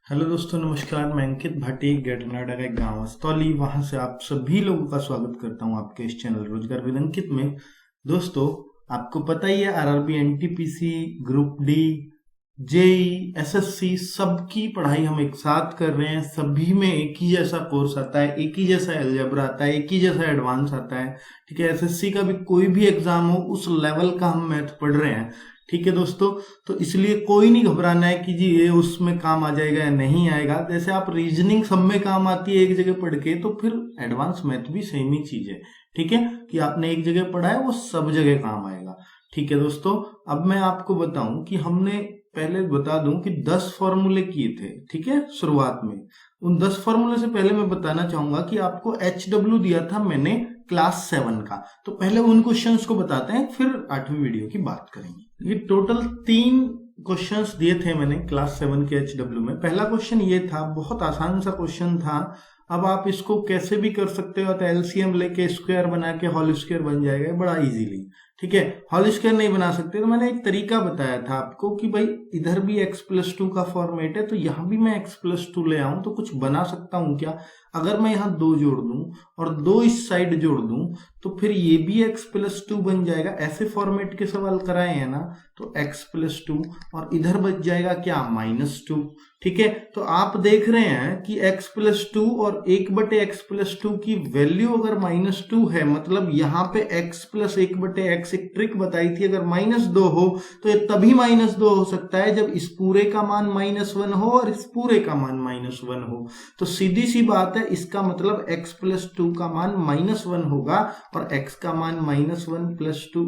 Hello दोस्तों, नमस्कार। मैं अंकित भाटी कर्नाटक का एक गाँव अस्तौली, वहां से आप सभी लोगों का स्वागत करता हूं आपके इस चैनल रोजगार विद अंकित में। दोस्तों, आपको पता ही है RRB, NTPC, group D, JE, SSC सबकी पढ़ाई हम एक साथ कर रहे हैं। सभी में एक ही जैसा कोर्स आता है, एक ही जैसा अलजेब्रा आता है, एक ही जैसा एडवांस आता है। ठीक है, एसएससी का भी कोई भी एग्जाम हो उस लेवल का हम मैथ पढ़ रहे हैं। ठीक है दोस्तों, तो इसलिए कोई नहीं घबराना है कि जी ये उसमें काम आ जाएगा या नहीं आएगा। जैसे आप रीजनिंग सब में काम आती है एक जगह पढ़ के, तो फिर एडवांस मैथ भी सेम ही चीज है। ठीक है, कि आपने एक जगह पढ़ा है वो सब जगह काम आएगा। ठीक है दोस्तों, अब मैं आपको बताऊं कि हमने पहले बता दूं कि 10 फॉर्मूले किए थे। ठीक है, शुरुआत में उन 10 फॉर्मूले से पहले मैं बताना चाहूंगा कि आपको HW दिया था मैंने क्लास 7 का। तो पहले उन क्वेश्चंस को बताते हैं, फिर 8वीं वीडियो की बात करेंगे। ये टोटल 3 क्वेश्चंस दिए थे मैंने क्लास 7 के HW में। पहला क्वेश्चन ये था, बहुत आसान सा क्वेश्चन था। अब आप इसको कैसे भी कर सकते हो, तो एलसीएम लेके स्क्वायर बना के होल स्क्वायर बन जाएगा बड़ा इजीली। ठीक है, होल स्क्वायर नहीं बना सकते तो मैंने एक तरीका बताया था आपको कि भाई इधर भी x+2 का फॉर्मेट है, तो यहां भी मैं x+2 ले आऊं तो कुछ बना सकता हूं क्या। अगर मैं यहाँ 2 जोड़ दूं और 2 इस साइड जोड़ दूं तो फिर ये भी x+2 बन जाएगा। ऐसे फॉर्मेट के सवाल कराए हैं ना, तो x+2 और इधर बच जाएगा क्या, -2। ठीक है, तो आप देख रहे हैं कि x+2 और 1/x+2 की वैल्यू अगर -2 है, मतलब यहाँ पे x+1/x एक ट्रिक बताई थी, अगर -2 हो तो ये तभी -2 हो सकता है जब इस पूरे का मान -1 हो और इस पूरे का मान -1 हो। तो सीधी सी बात है, इसका मतलब x+2 का मान -1 होगा और x का मान -2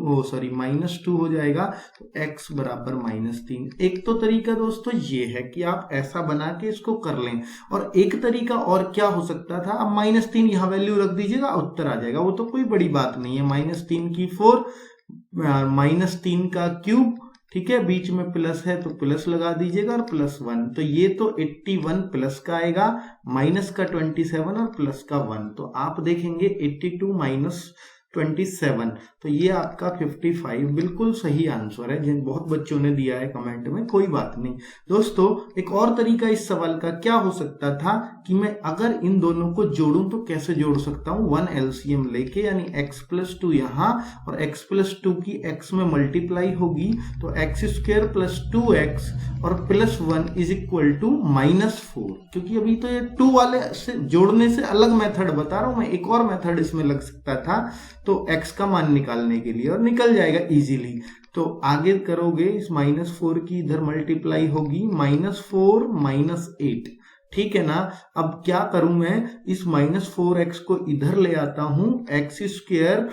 हो जाएगा, तो x बराबर -3। एक तो तरीका दोस्तों ये है कि आप ऐसा बना के इसको कर लें, और एक तरीका और क्या हो सकता था, अब -3 यहां वैल्यू रख दीजिएगा, उत्तर आ जाएगा। वो तो कोई बड़ी बात नहीं है, -3 की 4, -3 का क्यूब। ठीक है, बीच में प्लस है तो प्लस लगा दीजिएगा और +1, तो ये तो 81 प्लस का आएगा, माइनस का 27 और प्लस का 1, तो आप देखेंगे 82 - 27, तो ये आपका 55 बिल्कुल सही आंसर है, जिन बहुत बच्चों ने दिया है कमेंट में, कोई बात नहीं। दोस्तों, एक और तरीका इस सवाल का क्या हो सकता था कि मैं अगर इन दोनों को जोड़ूं तो कैसे जोड़ सकता हूं, 1 LCM लेके, यानी x+2 यहां और x+2 की x में मल्टीप्लाई होगी, तो x² + 2x और +1 = -4। क्योंकि अभी तो ये 2 वाले से जोड़ने से अलग मेथड बता रहा हूं मैं, एक और मेथड इसमें लग सकता था, तो x का मान निकालने के लिए, और निकल जाएगा इजीली। तो आगे करोगे, इस -4 की इधर मल्टीप्लाई होगी, -4 - 8। ठीक है ना। अब क्या करूं मैं, इस -4x को इधर ले आता हूं, x²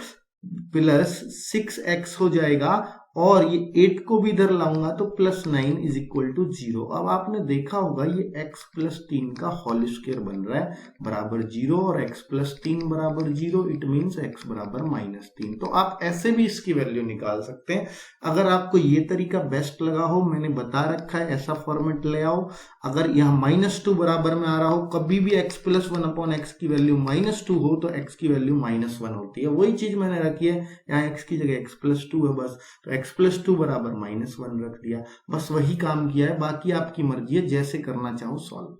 + 6x हो जाएगा, और ये 8 को भी इधर लाऊंगा तो +9 = 0। अब आपने देखा होगा ये x+3 का होल स्क्वायर बन रहा है बराबर 0, और x+3 बराबर 0, इट मीन्स x बराबर -3। तो आप ऐसे भी इसकी वैल्यू निकाल सकते हैं। अगर आपको ये तरीका बेस्ट लगा हो, मैंने बता रखा है ऐसा फॉर्मेट ले आओ। अगर यहाँ -2 बराबर में आ रहा हो, कभी भी x+1/x की वैल्यू -2 हो तो x की वैल्यू -1 होती है। वही चीज मैंने रखी है, यहाँ x की जगह x+2 है बस, तो x+2 बराबर -1 रख दिया, बस वही काम किया है। बाकी आपकी मर्जी है, जैसे करना चाहो सॉल्व।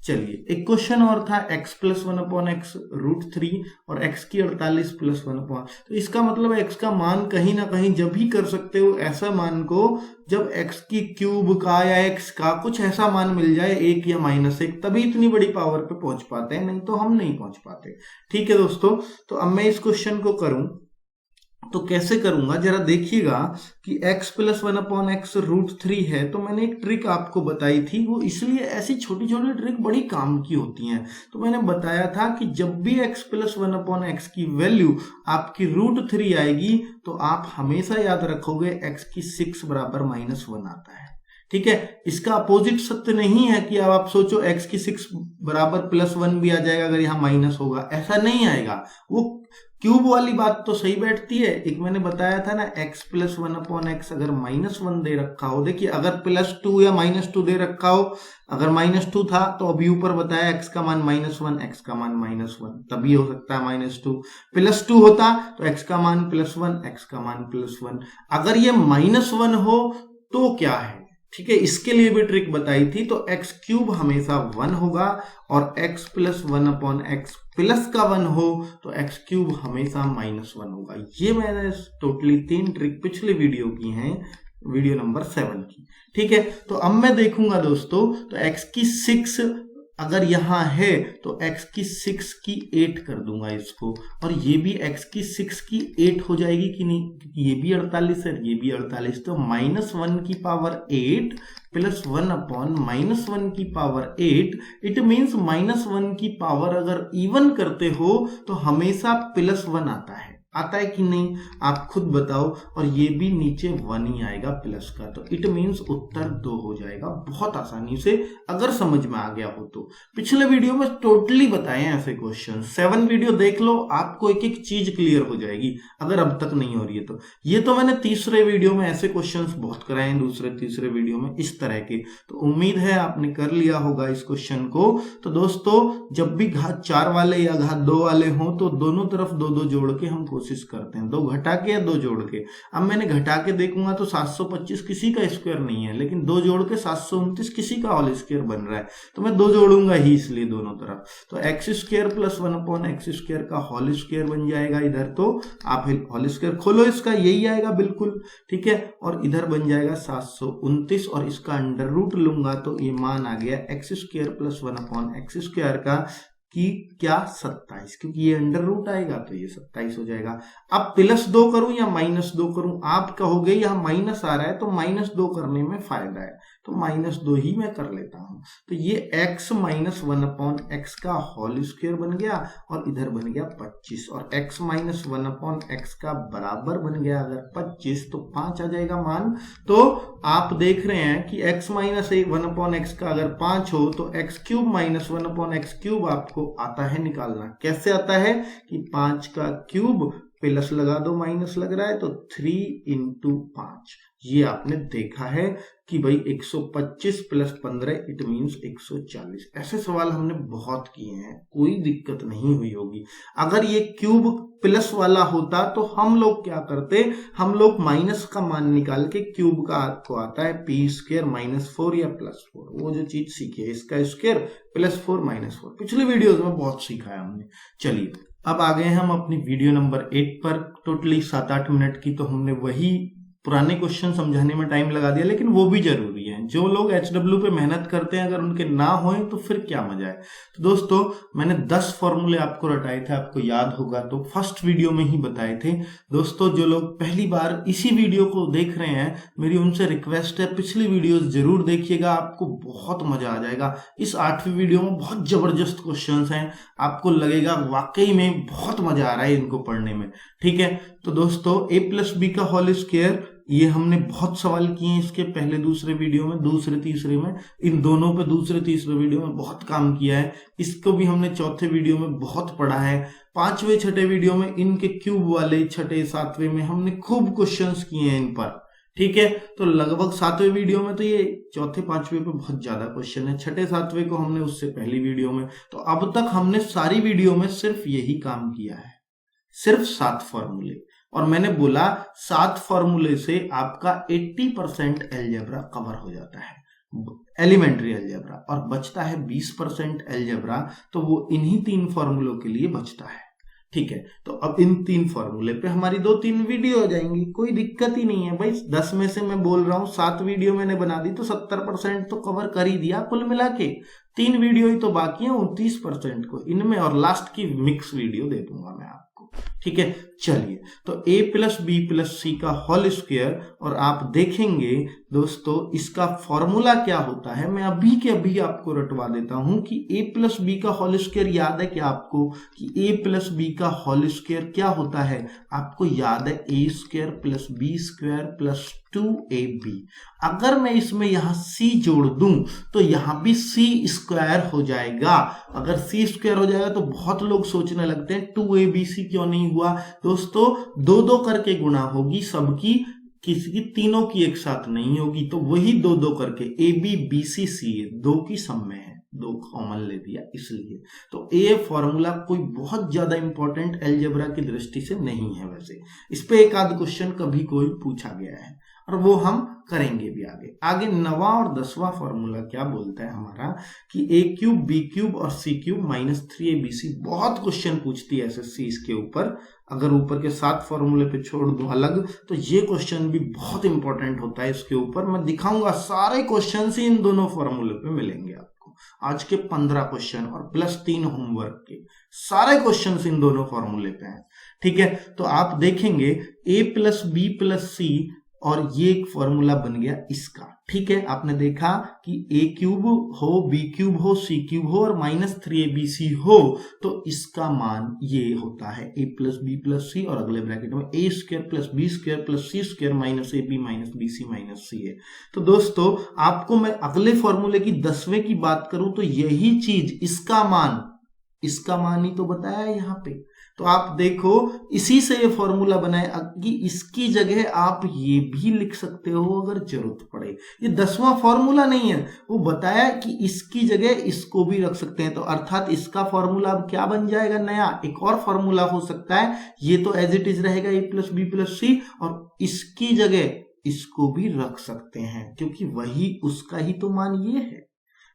चलिए, एक क्वेश्चन और था, x+1/x √3 और x की 48 + 1/, तो इसका मतलब x का मान कहीं ना कहीं जब भी कर सकते हो ऐसा मान को, जब x की क्यूब का या x का कुछ ऐसा मान मिल जाए 1 या -1, तभी इतनी बड़ी पावर पे पहुंच पाते हैं, नहीं तो हम नहीं पहुंच पाते। ठीक है दोस्तों, तो अब मैं इस क्वेश्चन को करूं तो कैसे करूंगा जरा देखिएगा कि x+1/x √3 है, तो मैंने एक ट्रिक आपको बताई थी, वो इसलिए ऐसी छोटी छोटी ट्रिक बड़ी काम की होती हैं। तो मैंने बताया था कि जब भी x+1/x की वैल्यू आपकी √3 आएगी, तो आप हमेशा याद रखोगे x की 6 बराबर -1 आता है। ठीक है, इसका अपोजिट सत्य नहीं है कि अब आप सोचो x की 6 बराबर +1 भी आ जाएगा अगर यहाँ माइनस होगा, ऐसा नहीं आएगा। वो क्यूब वाली बात तो सही बैठती है। एक मैंने बताया था ना, x+1/x अगर -1 दे रखा हो, देखिए अगर +2 या -2 दे रखा हो, अगर -2 था तो अभी ऊपर बताया x का मान -1, x का मान -1, तभी हो सकता है -2। +2 होता तो x का मान +1, x का मान +1। अगर ये -1 हो तो क्या है, ठीक है, इसके लिए भी ट्रिक बताई थी। तो एक्स क्यूब हमेशा 1 होगा और x plus 1 upon x plus का 1 हो तो एक्स क्यूब हमेशा -1 होगा। ये मैंने टोटली 3 ट्रिक पिछले वीडियो की हैं, वीडियो नंबर 7 की। ठीक है, तो अब मैं देखूंगा दोस्तों, तो x की 6 अगर यहां है तो x की 6 की 8 कर दूंगा इसको, और ये भी x की 6 की 8 हो जाएगी कि नहीं, क्योंकि ये भी 48 है, ये भी 48, तो -1 की पावर 8 प्लस 1 अपॉन -1 की पावर 8। इट मीन्स -1 की पावर अगर इवन करते हो तो हमेशा +1 आता है कि नहीं, आप खुद बताओ। और ये भी नीचे 1 ही आएगा प्लस का, तो इट मीन्स उत्तर 2 हो जाएगा बहुत आसानी से, अगर समझ में आ गया हो तो। पिछले वीडियो में टोटली बताए हैं ऐसे क्वेश्चन, 7 वीडियो देख लो, आपको एक एक चीज क्लियर हो जाएगी अगर अब तक नहीं हो रही है तो। ये तो मैंने तीसरे वीडियो में ऐसे क्वेश्चन बहुत कराए हैं, दूसरे तीसरे वीडियो में इस तरह के, तो उम्मीद है आपने कर लिया होगा इस क्वेश्चन को। तो दोस्तों, जब भी घात 4 वाले या घात 2 वाले हों तो दोनों तरफ 2 जोड़ के हम कोशिश करते हैं, 2 घटा के या 2 जोड़ के। अब मैंने घटा के देखूंगा तो 725 किसी का स्क्वायर नहीं है, लेकिन 2 जोड़ के 729 किसी का होल स्क्वायर बन रहा है, तो मैं 2 जोड़ूंगा ही इसलिए दोनों तरफ। तो x square plus 1 upon x square का होल स्क्वायर बन जाएगा इधर, तो आप होल स्क्वायर खोलो इसका, यही आएगा बिल्कुल। ठीक है, और इधर बन जाएगा 729, और इसका अंडर रूट लूंगा तो ये मान आ गया x square plus 1 upon x square का कि क्या 27, क्योंकि ये अंडर रूट आएगा तो ये 27 हो जाएगा। अब +2 करूं या -2 करूं, आप कहोगे यहाँ माइनस आ रहा है तो -2 करने में फायदा है, तो -2 ही मैं कर लेता हूं। तो ये x - 1 अपॉन एक्स का होल स्क्वायर बन गया, और इधर बन गया 25, और x - 1 अपॉन एक्स का बराबर बन गया अगर 25 तो 5 आ जाएगा मान। तो आप देख रहे हैं कि x - 1 अपॉन एक्स का अगर 5 हो तो x cube - 1 upon x cube आपको आता है निकालना। कैसे आता है कि 5 का क्यूब प्लस लगा दो, माइनस लग रहा है तो 3 × 5, ये आपने देखा है कि भाई 125 + 15 इट मीन्स 140। ऐसे सवाल हमने बहुत किए हैं, कोई दिक्कत नहीं हुई होगी। अगर ये क्यूब प्लस वाला होता तो हम लोग क्या करते, हम लोग माइनस का मान निकाल के क्यूब का आपको आता है p² - 4 या +4, वो जो चीज सीखी है, इसका स्क्वायर +4 - 4 पिछले वीडियोस में बहुत सीखा है हमने। चलिए अब आ गए हम अपनी वीडियो नंबर 8 पर। टोटली 7-8 मिनट की तो हमने वही पुराने क्वेश्चन समझाने में टाइम लगा दिया, लेकिन वो भी जरूरी है। जो लोग HW पे मेहनत करते हैं अगर उनके ना होए तो फिर क्या मजा है। तो दोस्तों, मैंने 10 फॉर्मूले आपको रटाए थे, आपको याद होगा तो फर्स्ट वीडियो में ही बताए थे। दोस्तों, जो लोग पहली बार इसी वीडियो को देख रहे हैं, मेरी उनसे रिक्वेस्ट है पिछली वीडियोस जरूर देखिएगा, आपको बहुत मजा आ जाएगा। इस 8वीं वीडियो में बहुत जबरदस्त क्वेश्चन हैं, आपको लगेगा वाकई में बहुत मजा आ रहा है इनको पढ़ने में। ठीक है, तो दोस्तों a + b का होल स्क्वायर, ये हमने बहुत सवाल किए हैं इसके पहले दूसरे वीडियो में, दूसरे तीसरे में, इन दोनों पे दूसरे तीसरे वीडियो में बहुत काम किया है। इसको भी हमने चौथे वीडियो में बहुत पढ़ा है। 5वें 6ठे वीडियो में इनके क्यूब वाले, 6ठे 7वें में हमने खूब क्वेश्चंस किए हैं इन पर। ठीक है, तो लगभग 7वें वीडियो में तो ये, चौथे 5वें पे बहुत ज्यादा क्वेश्चन है, 6ठे 7वें को हमने उससे पहली वीडियो में। तो अब तक हमने सारी वीडियो में सिर्फ यही काम किया है, सिर्फ 7 फॉर्मूले, और मैंने बोला 7 फॉर्मूले से आपका 80% अलजेब्रा कवर हो जाता है, एलिमेंट्री अलजेब्रा, और बचता है 20% अलजेब्रा, तो वो इन्हीं 3 फॉर्मूलों के लिए बचता है। ठीक है, तो अब इन 3 फॉर्मूले पे हमारी 2-3 वीडियो हो जाएंगी, कोई दिक्कत ही नहीं है भाई। 10 में से मैं बोल रहा हूँ 7 वीडियो मैंने बना दी तो 70% तो कवर कर ही दिया कुल मिला के। 3 वीडियो ही तो बाकी है 29% को इनमें, और लास्ट की मिक्स वीडियो दे दूंगा मैं आपको। ठीक है, चलिए, तो a + b + c का होल स्क्वायर, और आप देखेंगे दोस्तों इसका फॉर्मूला क्या होता है, मैं अभी के अभी आपको रटवा देता हूं कि a + b का होल स्क्वायर याद है क्या आपको, कि a + b का होल स्क्वायर क्या होता है, आपको याद है a² + b² + 2ab। अगर मैं इसमें यहां c जोड़ दूं तो यहां भी c² हो जाएगा। अगर c² हो जाएगा तो बहुत लोग सोचने लगते हैं 2abc क्यों नहीं हुआ। दोस्तों, 2-2 करके गुणा होगी सबकी, किसी की तीनों की एक साथ नहीं होगी, तो वही 2-2 करके ab bc ca 2 की सम में है, 2 कॉमन ले दिया इसलिए। तो ये फॉर्मूला कोई बहुत ज्यादा इंपॉर्टेंट अलजेब्रा की दृष्टि से नहीं है, वैसे इस पे एक आध क्वेश्चन कभी कोई पूछा गया है। और वो हम करेंगे भी आगे। आगे 9वां और 10वां फॉर्मूला क्या बोलता है हमारा कि a क्यूब b क्यूब और c क्यूब माइनस 3abc। बहुत क्वेश्चन पूछती है एसएससी इसके ऊपर। अगर ऊपर के 7 फॉर्मूले पे छोड़ दूं अलग तो ये क्वेश्चन भी बहुत इंपॉर्टेंट होता है इसके ऊपर। मैं दिखाऊंगा सारे क्वेश्चन ही इन दोनों फॉर्मूले पे मिलेंगे आपको। आज के 15 क्वेश्चन और प्लस 3 होमवर्क के सारे क्वेश्चन इन दोनों फॉर्मूले पे हैं। ठीक है, तो आप देखेंगे a plus B plus C और ये एक फॉर्मूला बन गया इसका। ठीक है, आपने देखा कि a क्यूब हो, b क्यूब हो, c क्यूब हो और माइनस 3abc हो तो इसका मान ये होता है a plus B plus C और अगले ब्रैकेट में a square plus B square plus C square minus ab minus bc minus c है। तो दोस्तों आपको मैं अगले फॉर्मूले की 10वें की बात करूं तो यही चीज इसका मान ही तो बताया है यहाँ पे। तो आप देखो इसी से ये फॉर्मूला बनाए कि इसकी जगह आप ये भी लिख सकते हो अगर जरूरत पड़े। ये 10वां फॉर्मूला नहीं है, वो बताया कि इसकी जगह इसको भी रख सकते हैं। तो अर्थात इसका फॉर्मूला अब क्या बन जाएगा, नया एक और फॉर्मूला हो सकता है। ये तो एज इट इज रहेगा a plus B plus C और इसकी जगह इसको भी रख सकते हैं क्योंकि वही उसका ही तो मान ये है।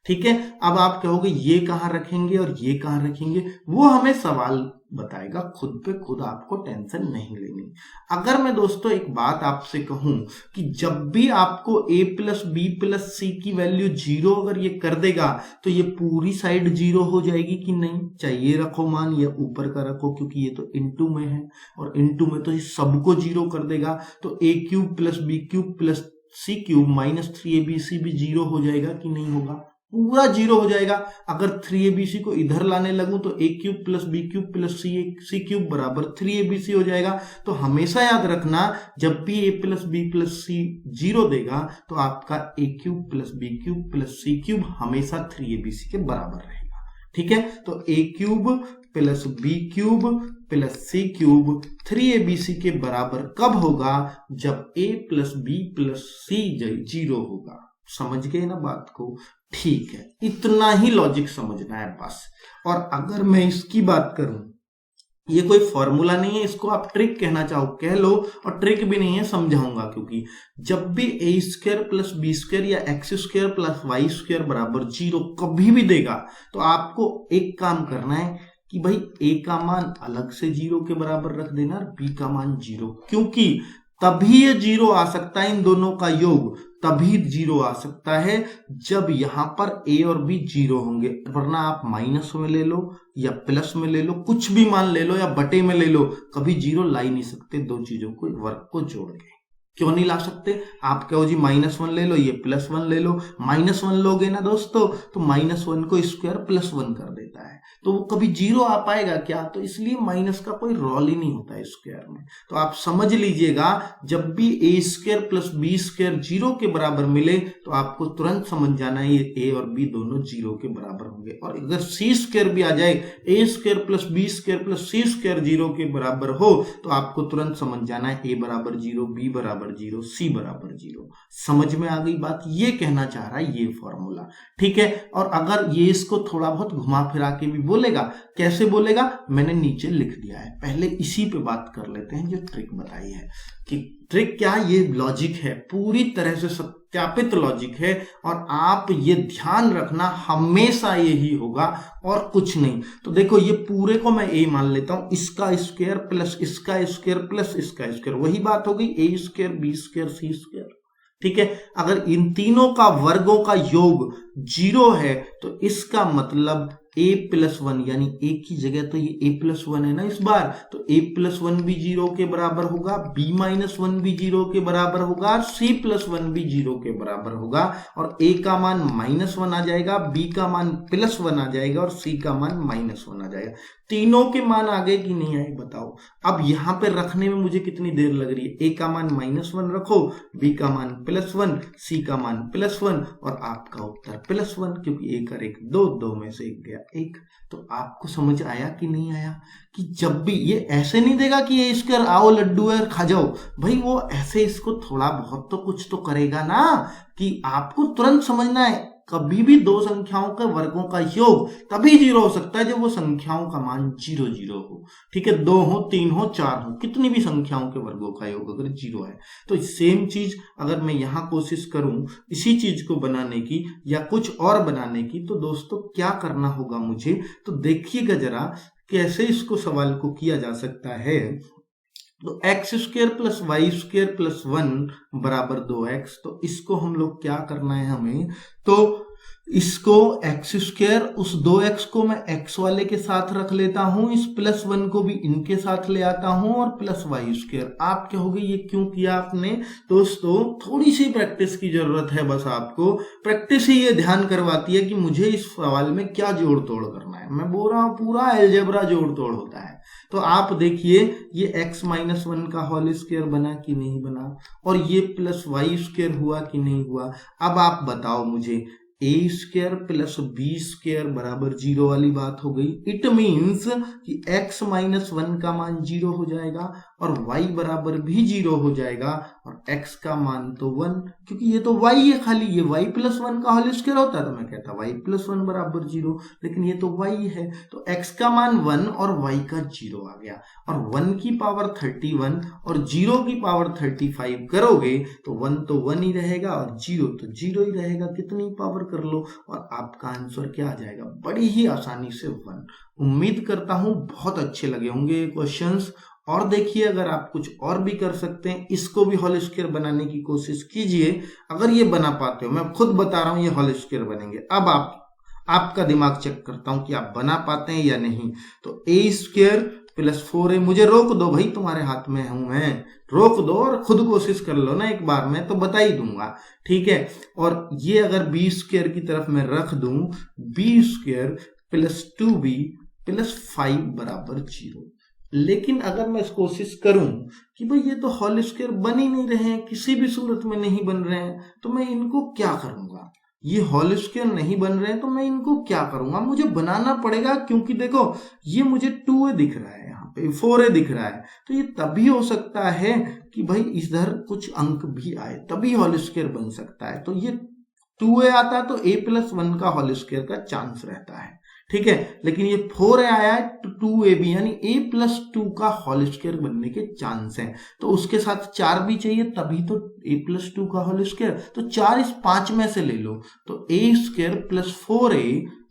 ठीक है, अब आप कहोगे ये कहां रखेंगे और ये कहां रखेंगे, वो हमें सवाल बताएगा, खुद पे खुद आपको टेंशन नहीं लेनी। अगर मैं दोस्तों एक बात आपसे कहूं कि जब भी आपको a प्लस बी प्लस सी की वैल्यू 0 अगर ये कर देगा तो ये पूरी साइड 0 हो जाएगी कि नहीं, चाहिए रखो मान या ऊपर का रखो क्योंकि ये तो इनटू में है और इनटू में तो ये सबको 0 कर देगा। तो a cube plus B cube plus C cube minus 3abc भी 0 हो जाएगा कि नहीं होगा, पूरा 0 हो जाएगा। अगर 3abc को इधर लाने लगूं तो a cube plus B cube plus C cube बराबर 3abc हो जाएगा। तो हमेशा याद रखना जब भी a plus B plus C 0 देगा तो आपका a cube plus B cube plus C cube हमेशा 3abc के बराबर रहेगा। ठीक है, तो a cube plus B cube plus C cube 3abc के बराबर कब होगा, जब a plus B plus C 0 होगा। समझ गए ना बात को, ठीक है, इतना ही लॉजिक समझना है बस। और अगर मैं इसकी बात करूं, ये कोई फॉर्मूला नहीं है, इसको आप ट्रिक कहना चाहो कह लो, और ट्रिक भी नहीं है, समझाऊंगा। क्योंकि जब भी a square plus B square या X square plus Y square बराबर 0 कभी भी देगा तो आपको एक काम करना है कि भाई a का मान अलग से 0 के बराबर रख देना और b का मान 0, क्योंकि तभी ये 0 आ सकता है, इन दोनों का योग तभी 0 आ सकता है जब यहां पर a और b 0 होंगे, वरना आप माइनस में ले लो या प्लस में ले लो, कुछ भी मान ले लो या बटे में ले लो, कभी 0 ला ही नहीं सकते दो चीजों को वर्ग को जोड़ के। क्यों नहीं ला सकते, आप कहो जी -1 ले लो, ये +1 ले लो, -1 लोगे ना दोस्तों तो -1 को स्क्वायर +1 कर देता है, तो वो कभी 0 आ पाएगा क्या, तो इसलिए माइनस का कोई रोल ही नहीं होता है स्क्वायर में। तो आप समझ लीजिएगा जब भी a square plus B square 0 के बराबर मिले तो आपको तुरंत समझ जाना है ये a और b दोनों 0 के बराबर होंगे। और अगर c स्क्वायर भी आ जाए, a square plus B square plus C square 0 के बराबर हो तो आपको तुरंत समझ जाना है a बराबर 0, b बराबर 0, c बराबर 0। समझ में आ गई बात, ये कहना चाह रहा है ये फॉर्मूला। ठीक है, और अगर ये इसको थोड़ा बहुत घुमा फिरा के भी बोलेगा, कैसे बोलेगा मैंने नीचे लिख दिया है, पहले इसी पे बात कर लेते हैं जो ट्रिक बताई है। कि ट्रिक क्या, ये लॉजिक है, पूरी तरह से सत्यापित लॉजिक है, और आप ये ध्यान रखना हमेशा यही होगा और कुछ नहीं। तो देखो ये पूरे को मैं a मान लेता हूं, इसका स्क्वायर प्लस इसका स्क्वायर प्लस इसका स्क्वायर, वही बात हो गई a square B square C square. ठीक है, अगर इन तीनों का वर्गों का योग 0 है तो इसका मतलब a प्लस 1, यानी a की जगह तो ये a प्लस 1 है ना इस बार, तो a प्लस 1 भी 0 के बराबर होगा, b माइनस 1 भी 0 के बराबर होगा, c प्लस 1 भी 0 के बराबर होगा, और a का मान -1 आ जाएगा, b का मान +1 आ जाएगा और c का मान -1 आ जाएगा। तीनों के मान आ गए कि नहीं आए बताओ। अब यहां पे रखने में मुझे कितनी देर लग रही है, a का मान -1 रखो, b का मान +1, c का मान +1 और आपका उत्तर +1, क्योंकि 1 और 1 2, 2 में से 1 गया 1। तो आपको समझ आया कि नहीं आया कि जब भी ये ऐसे नहीं देगा कि ये इसके आओ लड्डू है खा जाओ, भाई वो ऐसे इसको थोड़ा बहुत तो कुछ तो करेगा ना, कि आपको तुरंत समझना है कभी भी दो संख्याओं के वर्गों का योग तभी 0 हो सकता है जब वो संख्याओं का मान 0 0 हो। ठीक है, 2 हो, 3 हो, 4 हो, कितनी भी संख्याओं के वर्गों का योग अगर 0 है तो सेम चीज अगर मैं यहाँ कोशिश करूं इसी चीज को बनाने की या कुछ और बनाने की, तो दोस्तों क्या करना होगा मुझे, तो देखिएगा जरा कैसे इसको सवाल को किया जा सकता है। तो X square plus Y square plus 1 बराबर 2x, तो इसको हम लोग क्या करना है हमें, तो इसको एक्स स्क्र उस 2x को मैं x वाले के साथ रख लेता हूं, इस प्लस 1 को भी इनके साथ ले आता हूं और प्लस वाई स्क्र। आप कहोगे ये क्यों किया आपने, दोस्तों थोड़ी सी प्रैक्टिस की जरूरत है, बस आपको प्रैक्टिस ही ये ध्यान करवाती है कि मुझे इस सवाल में क्या जोड़ तोड़ करना है। मैं बोल रहा हूं पूरा अलजेब्रा जोड़ तोड़ होता है। तो आप देखिए ये x माइनस 1 का होल स्क्वायर बना कि नहीं बना, और ये प्लस वाई स्क्वायर हुआ कि नहीं हुआ। अब आप बताओ मुझे, ए स्क्वायर प्लस बी स्क्वायर बराबर 0 वाली बात हो गई। इट मीन्स कि x माइनस 1 का मान 0 हो जाएगा और y बराबर भी 0 हो जाएगा और x का मान तो 1, क्योंकि ये तो y है खाली, ये y प्लस 1 का होल स्क्वायर होता तो मैं कहता y प्लस 1 बराबर 0, लेकिन ये तो y है तो x का मान 1 और y का 0 आ गया। और 1 की पावर 31 और 0 की पावर 35 करोगे तो 1 तो 1 ही रहेगा और 0 तो 0 ही रहेगा, कितनी पावर कर लो और आपका आंसर क्या आ जाएगा, बड़ी ही आसानी से 1। उम्मीद करता हूं बहुत अच्छे लगे होंगे ये क्वेश्चंस। और देखिए अगर आप कुछ और भी कर सकते हैं, इसको भी होल स्क्वायर बनाने की कोशिश कीजिए। अगर ये बना पाते हो, मैं खुद बता रहा हूं ये होल स्क्वायर बनेंगे। अब आपका दिमाग चेक करता हूं कि आप बना पाते हैं या नहीं। तो ए स्क्वायर प्लस 4a, मुझे रोक दो भाई, तुम्हारे हाथ में हूं मैं, रोक दो और खुद कोशिश कर लो ना एक बार, मैं तो बता ही दूंगा। ठीक है, और ये अगर बी स्क्वायर की तरफ मैं रख दूं, B square plus 2b plus 5 बराबर 0। लेकिन अगर मैं कोशिश करूं कि भाई ये तो होल स्क्वायर बन ही नहीं रहे हैं, किसी भी सूरत में नहीं बन रहे हैं, तो मैं इनको क्या करूंगा, ये होल स्क्वायर नहीं बन रहे हैं तो मैं इनको क्या करूंगा, मुझे बनाना पड़ेगा। क्योंकि देखो ये मुझे 2a दिख रहा है, यहाँ पे 4a दिख रहा है, तो ये तभी हो सकता है कि भाई इधर कुछ अंक भी आए, तभी होल स्क्वायर बन सकता है। तो ये 2a आता तो a प्लस 1 का होल स्क्वायर का चांस रहता है। ठीक है, लेकिन ये 4a आया है तो 2ab यानी a प्लस 2 का होल स्क्वायर बनने के चांस हैं। तो उसके साथ 4 भी चाहिए, तभी तो a प्लस 2 का होल स्क्वायर। तो 4 इस 5 में से ले लो, तो a स्क्वायर प्लस 4a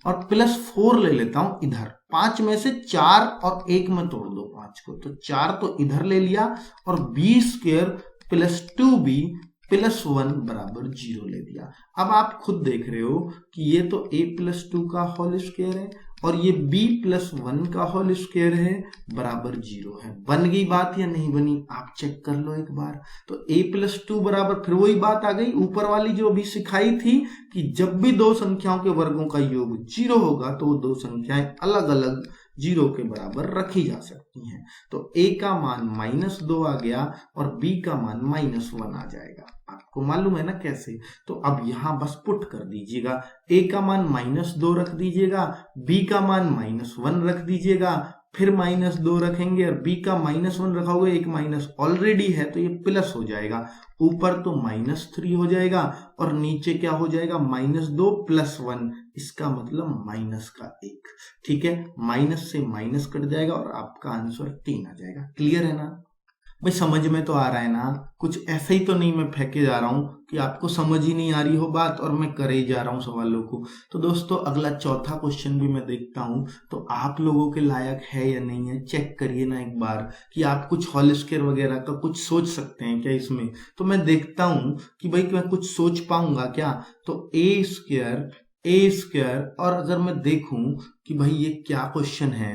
और प्लस 4 ले लेता हूं इधर, 5 में से 4 और 1 में तोड़ दो 5 को, तो 4 तो इधर ले लिया और b square plus 2b plus 1 बराबर 0 ले दिया। अब आप खुद देख रहे हो कि ये तो a प्लस 2 का होल स्क्वायर है और ये b प्लस 1 का होल स्क्वायर है बराबर 0 है। बन गई बात या नहीं बनी, आप चेक कर लो एक बार। तो a प्लस 2 बराबर, फिर वही बात आ गई ऊपर वाली जो अभी सिखाई थी कि जब भी दो संख्याओं के वर्गों का योग 0 होगा तो वो दो संख्याएं अलग अलग 0 के बराबर रखी जा सकती हैं। तो a का मान -2 आ गया और b का मान -1 आ जाएगा। आपको मालूम है ना कैसे, तो अब यहां बस पुट कर दीजिएगा, a का मान -2 रख दीजिएगा, b का मान -1 रख दीजिएगा, फिर -2 रखेंगे और b का -1 रखोगे, एक माइनस ऑलरेडी है तो ये प्लस हो जाएगा, ऊपर तो -3 हो जाएगा और नीचे क्या हो जाएगा, -2 प्लस 1, इसका मतलब माइनस का 1। ठीक है, माइनस से माइनस कट जाएगा और आपका आंसर 3 आ जाएगा। क्लियर है ना भाई, समझ में तो आ रहा है ना, कुछ ऐसे ही तो नहीं मैं फेंके जा रहा हूं कि आपको समझ ही नहीं आ रही हो बात और मैं करे ही जा रहा हूं सवालों को। तो दोस्तों अगला चौथा क्वेश्चन भी मैं देखता हूं, तो आप लोगों के लायक है या नहीं है, चेक करिए ना एक बार कि आप कुछ होल स्क्वायर वगैरह का कुछ सोच सकते हैं क्या इसमें। तो मैं देखता हूं कि भाई मैं कुछ सोच पाऊंगा क्या। तो ए स्क्वायर और अगर मैं देखूं कि भाई ये क्या क्वेश्चन है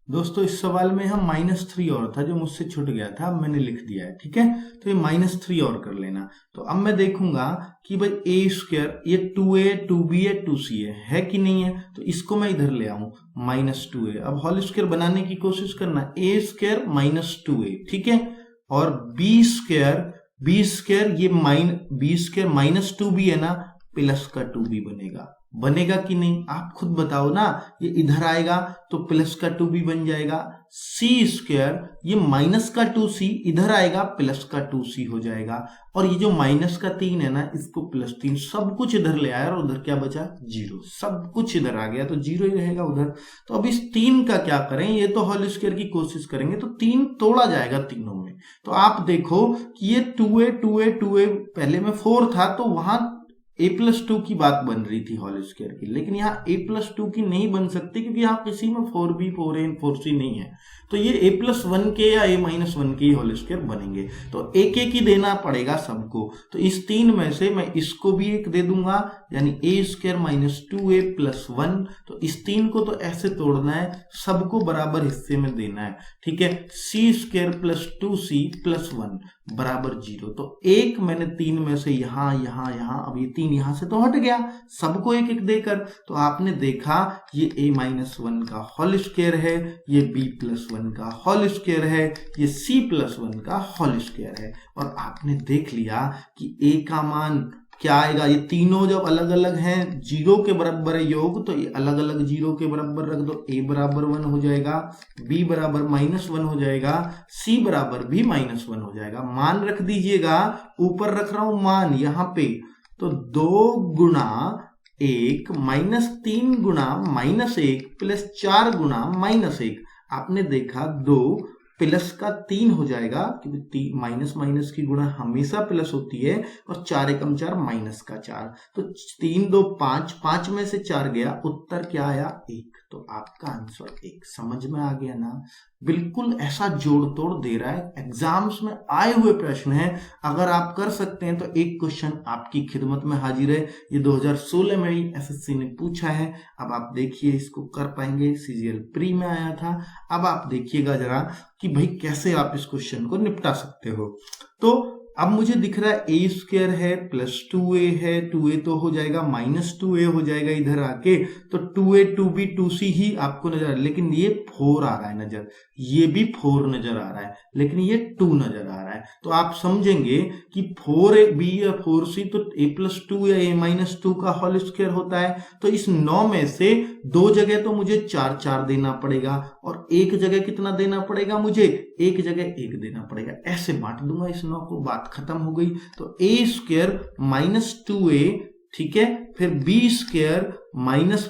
दोस्तों, इस सवाल में हम -3 और था जो मुझसे छूट गया था, अब मैंने लिख दिया है। ठीक है, तो ये -3 और कर लेना। तो अब मैं देखूंगा कि भाई ए स्क्वायर ये 2a 2b है 2c है कि नहीं है, तो इसको मैं इधर ले आऊं -2a। अब होल स्क्वायर बनाने की कोशिश करना, ए स्क्वायर -2a, ठीक है, और बी स्क्वायर ये b स्क्वायर -2b है ना, प्लस का 2b बनेगा। बनेगा कि नहीं, आप खुद बताओ ना। ये इधर आएगा तो प्लस का 2b बन जाएगा, सी स्क्वायर, ये माइनस का 2c इधर आएगा प्लस का 2c हो जाएगा, और ये जो माइनस का 3 है ना, इसको प्लस 3, सब कुछ इधर ले आया और उधर क्या बचा, 0, सब कुछ इधर आ गया तो 0 ही रहेगा उधर। तो अब इस 3 का क्या करें, ये तो होल स्क्वायर की कोशिश करेंगे तो 3 तोड़ा जाएगा तीनों में। तो आप देखो कि ये 2a पहले में 4 था तो वहां a+2 की बात बन रही थी होल स्क्वायर की, लेकिन यहाँ a+2 की नहीं बन सकती क्योंकि यहाँ किसी में 4b 4a 4c नहीं है, तो ये a+1 के या a-1 के होल स्क्वायर बनेंगे। तो एक एक ही देना पड़ेगा सबको, तो इस 3 में से मैं इसको भी एक दे दूंगा, यानी a² - 2a + 1। तो इस 3 को तो ऐसे तोड़ना है, सबको बराबर हिस्से में देना है, ठीक है। c² + 2c + 1 बराबर 0। तो एक मैंने 3 में से यहाँ यहाँ यहाँ, अब ये 3 यहाँ से तो हट गया, सबको एक एक देकर। तो आपने देखा ये a-1 का होल स्क्वायर है, ये b+1 का होल स्क्वायर है, ये c+1 का होल स्क्वायर है, और आपने देख लिया कि a का मान क्या आएगा। ये तीनों जब अलग अलग हैं, 0 के बराबर है योग, तो ये अलग अलग 0 के बराबर रख दो, a बराबर 1 हो जाएगा, b बराबर -1 हो जाएगा, c बराबर भी -1 हो जाएगा। मान रख दीजिएगा, ऊपर रख रहा हूं मान यहाँ पे, तो 2 गुणा 1 -3 गुणा -1 + 4 गुणा -1। आपने देखा 2 प्लस का 3 हो जाएगा, क्योंकि माइनस माइनस की गुणा हमेशा प्लस होती है, और 4 एकम 4 माइनस का 4, तो 3 2 5, 5 में से 4 गया, उत्तर क्या आया 1। तो आपका आंसर 1। समझ में आ गया ना, बिल्कुल ऐसा जोड़ तोड़ दे रहा है, एग्जाम्स में आए हुए प्रश्न है। अगर आप कर सकते हैं तो एक क्वेश्चन आपकी खिदमत में हाजिर है, ये 2016 में ही एसएससी ने पूछा है। अब आप देखिए इसको कर पाएंगे, सीजीएल प्री में आया था। अब आप देखिएगा जरा कि भाई कैसे आप इस क्वेश्चन को निपटा सकते हो। तो अब मुझे दिख रहा है a² है प्लस 2a है, 2a तो हो जाएगा -2a हो जाएगा इधर आके, तो 2a 2b 2c ही आपको नजर आ रहा है, लेकिन ये 4 आ रहा है नजर, ये भी 4 नजर आ रहा है, लेकिन ये 2 नजर आ रहा है। तो आप समझेंगे कि 4b या 4c तो a+2 या a-2 का होल स्क्वायर होता है। तो इस 9 में से 2 जगह तो मुझे 4 4 देना पड़ेगा, और एक जगह कितना देना पड़ेगा मुझे, एक जगह 1 देना पड़ेगा। ऐसे बांट दूंगा इस 9 को, बात खत्म हो गई। तो a² - 2a, ठीक है, फिर b² -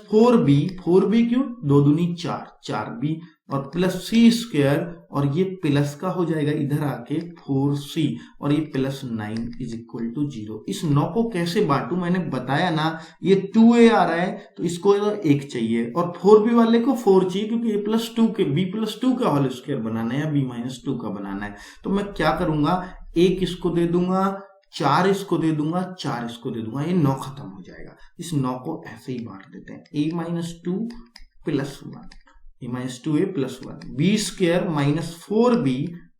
4b, 4b क्यों, 2 दूनी 4, 4b, और प्लस c², और ये प्लस का हो जाएगा इधर आके 4c, और ये +9 = 0। इस 9 को कैसे बांटू मैंने बताया ना, ये 2a आ रहा है तो इसको 1 चाहिए, और 4b वाले को 4 चाहिए, क्योंकि a+2 के b+2 का होल स्क्वायर बनाना है या b-2 का बनाना है। तो मैं क्या करूंगा, 1 इसको दे दूंगा, 4 इसको दे दूंगा, 4 इसको दे दूंगा, ये 9 खत्म हो जाएगा। इस 9 को ऐसे ही बांट देते हैं, a-2 + 1, a-2a + 1, b² - 4b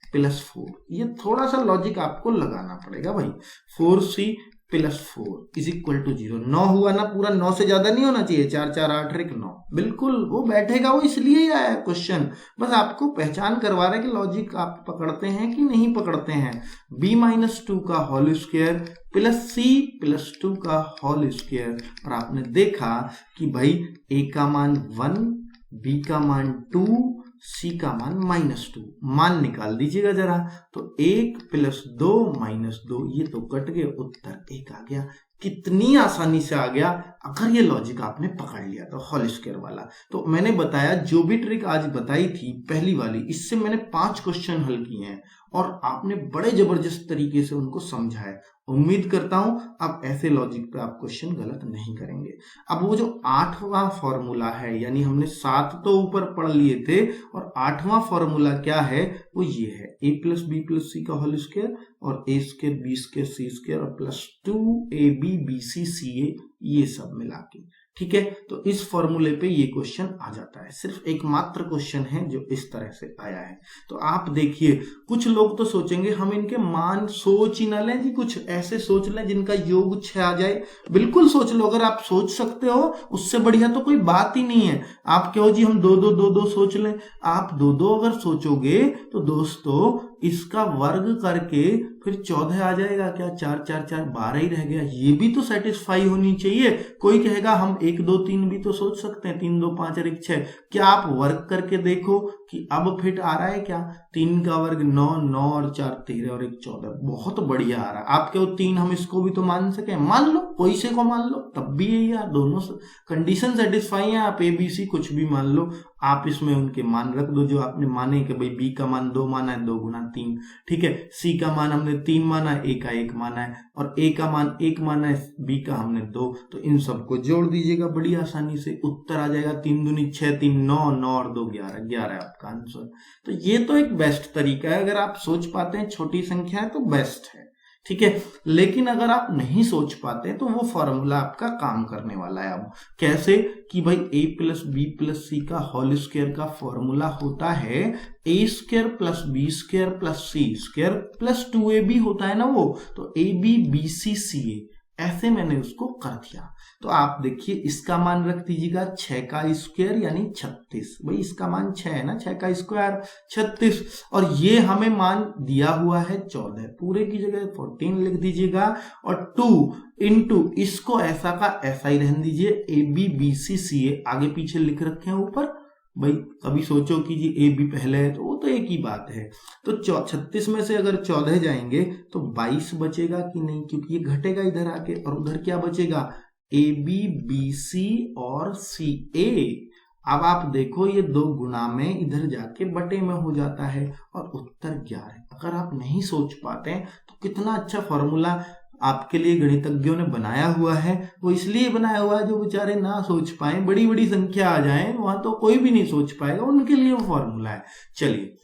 + 4। ये थोड़ा सा लॉजिक आपको लगाना पड़ेगा भाई, 4c + 4 = 0। 9 हुआ ना पूरा, 9 से ज्यादा नहीं होना चाहिए, 4 4 8 1 9, बिल्कुल वो बैठेगा, वो इसलिए ही आया क्वेश्चन, बस आपको पहचान करवा रहा है कि लॉजिक आप पकड़ते हैं कि नहीं पकड़ते हैं। b-2 का होल स्क्वायर + c+2 का होल स्क्वायर, और आपने देखा कि भाई a का मान 1, b का मान 2, c का मान -2, मान निकाल दीजिएगा जरा। तो 1 + 2 - 2, ये तो कट गए, उत्तर 1 आ गया। कितनी आसानी से आ गया अगर ये लॉजिक आपने पकड़ लिया तो, होल स्क्वायर वाला। तो मैंने बताया जो भी ट्रिक आज बताई थी पहली वाली, इससे मैंने 5 क्वेश्चन हल किए हैं, और आपने बड़े जबरदस्त तरीके से उनको समझा है। उम्मीद करता हूं आप ऐसे लॉजिक पे आप क्वेश्चन गलत नहीं करेंगे। अब वो जो 8वां फॉर्मूला है, यानी हमने 7 तो ऊपर पढ़ लिए थे, और 8वां फॉर्मूला क्या है, वो ये है a + b + c का होल स्क्वायर, और a² b² c² और +2ab bc ca, ये सब मिला के, ठीक है। तो इस फॉर्मूले पे ये क्वेश्चन आ जाता है, सिर्फ एकमात्र क्वेश्चन है जो इस तरह से आया है। तो आप देखिए, कुछ लोग तो सोचेंगे हम इनके मान सोच ही ना लें जी, कुछ ऐसे सोच लें जिनका योग 6 आ जाए। बिल्कुल सोच लो, अगर आप सोच सकते हो उससे बढ़िया तो कोई बात ही नहीं है। आप कहो जी हम 2 2 2 2 सोच लें, आप 2 2 अगर सोचोगे तो दोस्तों इसका वर्ग करके फिर 14 आ जाएगा क्या, 4 4 4 12 ही रह गया, ये भी तो सेटिस्फाई होनी चाहिए। कोई कहेगा हम 1 2 3 भी तो सोच सकते हैं, 3 2 5 और 1 6, क्या आप वर्ग करके देखो कि अब फिट आ रहा है क्या, 3 का वर्ग 9, 9 और 4 13 और 1 14, बहुत बढ़िया आ रहा है। आप कहो 3 हम इसको भी तो मान सके, मान लो, कोई से को मान लो, तब भी यही यार, दोनों कंडीशन सेटिस्फाई है, आप ABC कुछ भी मान लो, आप इसमें उनके मान रख दो जो आपने माने कि भाई B का मान 2 माना है, 2 गुना 3, ठीक है, C का मान हमने 3 माना है, A का 1 माना है, और A का मान 1 माना है, B का हमने 2, तो इन सबको जोड़ दीजिएगा बड़ी आसानी से, उत्तर आ जाएगा 3 दूनी 6, 3 9, 9 और 2 11, 11 है आपका आंसर। तो ये तो एक बेस्ट तरीका है, अगर आप सोच पाते हैं छोटी संख्या है तो बेस्ट है, ठीक है। लेकिन अगर आप नहीं सोच पाते तो वो फॉर्मूला आपका काम करने वाला है। अब कैसे कि भाई a plus B plus C का होल स्क्वायर का फॉर्मूला होता है a square plus B square plus C square plus 2ab होता है ना वो, तो ab bc ca, ऐसे मैंने उसको कर दिया। तो आप देखिए इसका मान रख दीजिएगा 6 का स्क्वायर यानी 36, भाई इसका मान 6 है ना, 6 का स्क्वायर 36, और ये हमें मान दिया हुआ है 14, पूरे की जगह 14 लिख दीजिएगा, और 2 इंटू इसको ऐसा का ऐसा ही रहने दीजिए, AB BC CA आगे पीछे लिख रखे हैं ऊपर, भाई कभी सोचो कि जी AB पहले है तो वो तो एक ही बात है। तो 36 में से अगर 14 जाएंगे तो 22 बचेगा कि नहीं, क्योंकि ये घटेगा इधर आके, और उधर क्या बचेगा, AB BC और CA। अब आप देखो ये 2 गुना में इधर जाके बटे में हो जाता है, और उत्तर 11। अगर आप नहीं सोच पाते हैं तो कितना अच्छा फॉर्मूला आपके लिए गणितज्ञों ने बनाया हुआ है, वो इसलिए बनाया हुआ है जो बेचारे ना सोच पाए, बड़ी बड़ी संख्या आ जाए वहां तो कोई भी नहीं सोच पाएगा, उनके लिए वो फॉर्मूला है। चलिए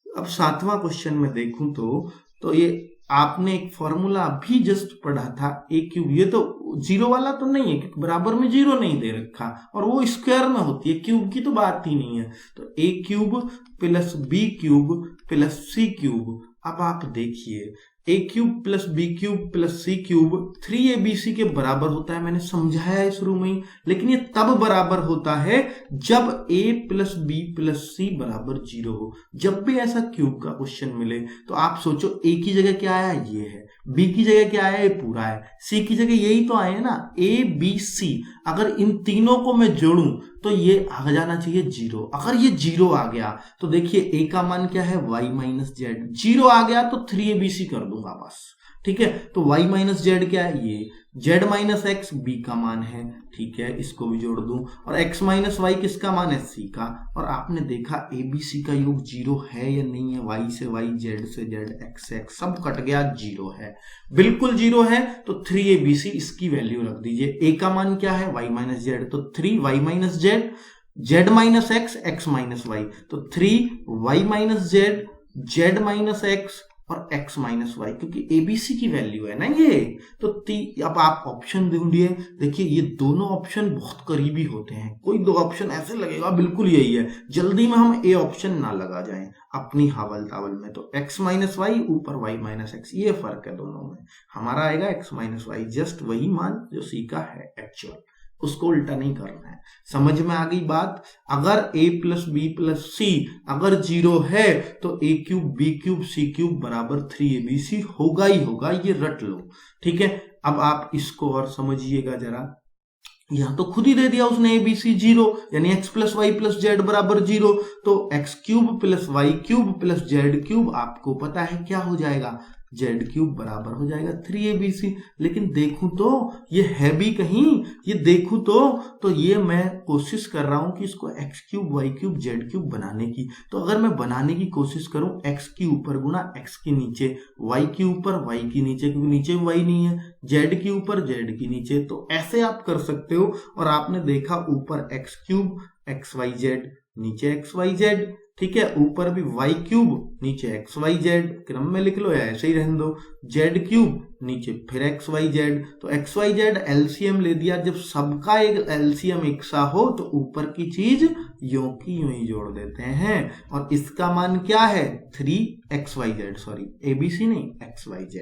अब 7वां क्वेश्चन में देखूं तो ये आपने एक फॉर्मूला अभी जस्ट पढ़ा था a क्यूब, ये तो जीरो वाला तो नहीं है क्योंकि बराबर में जीरो नहीं दे रखा, और वो स्क्वायर में होती है, क्यूब की तो बात ही नहीं है। तो a cube plus b cube plus c cube, अब आप देखिए a cube plus B cube plus C cube 3abc के बराबर होता है, मैंने समझाया है शुरू में ही, लेकिन ये तब बराबर होता है जब a प्लस बी प्लस सी बराबर 0 हो। जब भी ऐसा क्यूब का क्वेश्चन मिले तो आप सोचो a की जगह क्या आया, ये है, b की जगह क्या आया, ये पूरा है, c की जगह यही तो आए ना, a b c, अगर इन तीनों को मैं जोड़ूं तो ये आ जाना चाहिए 0। अगर ये 0 आ गया तो देखिए a का मान क्या है, y माइनस जेड, 0 आ गया तो 3abc कर दूंगा बस, ठीक है। तो y माइनस जेड क्या है, ये z माइनस एक्स b का मान है, ठीक है, इसको भी जोड़ दूं, और x माइनस वाई किसका मान है, c का, और आपने देखा abc का योग 0 है या नहीं है, y से y, z से z, x से x सब कट गया, 0 है, बिल्कुल 0 है, तो 3abc इसकी वैल्यू रख दीजिए। a का मान क्या है, y माइनस जेड, तो 3y minus Z, z minus X, x minus Y, तो 3y minus Z, z minus X और x माइनस वाई, क्योंकि ABC की वैल्यू है ना ये। तो अब आप ऑप्शन ढूंढिए, देखिए ये दोनों ऑप्शन बहुत करीबी होते हैं, कोई दो ऑप्शन ऐसे लगेगा बिल्कुल यही है, जल्दी में हम ए ऑप्शन ना लगा जाएं अपनी हावल तावल में। तो x माइनस वाई ऊपर y माइनस एक्स, ये फर्क है दोनों में, हमारा आएगा x माइनस वाई, जस्ट वही मान जो C का है एक्चुअल, उसको उल्टा नहीं करना है। समझ में आ गई बात। अगर a plus B plus C अगर 0 है तो a cube B cube C cube बराबर 3abc होगा ही होगा, ये रट लो, ठीक है। अब आप इसको और समझिएगा जरा, यहां तो खुद ही दे दिया उसने abc 0, यानी x plus Y plus Z बराबर 0, तो x cube plus Y cube plus Z cube आपको पता है क्या हो जाएगा, जेड क्यूब बराबर हो जाएगा 3abc। लेकिन देखूं तो ये है भी कहीं, ये देखूं तो ये मैं कोशिश कर रहा हूं कि इसको x cube Y cube Z cube बनाने की। तो अगर मैं बनाने की कोशिश करूं x के ऊपर गुना x के नीचे, y के ऊपर y के नीचे, क्योंकि नीचे y नहीं है, z के ऊपर z के नीचे, तो ऐसे आप कर सकते हो। और आपने देखा ऊपर x cube X Y Z, नीचे एक्स वाई जेड, ठीक है, ऊपर भी y क्यूब नीचे एक्स वाई जेड, क्रम में लिख लो या ऐसे ही रहने दो, z क्यूब नीचे फिर एक्स वाई जेड, तो एक्स वाई जेड एलसीएम ले दिया। जब सबका एक एलसीएम एक सा हो तो ऊपर की चीज यूं की यूं ही जोड़ देते हैं, और इसका मान क्या है 3xyz, सॉरी एबीसी नहीं xyz,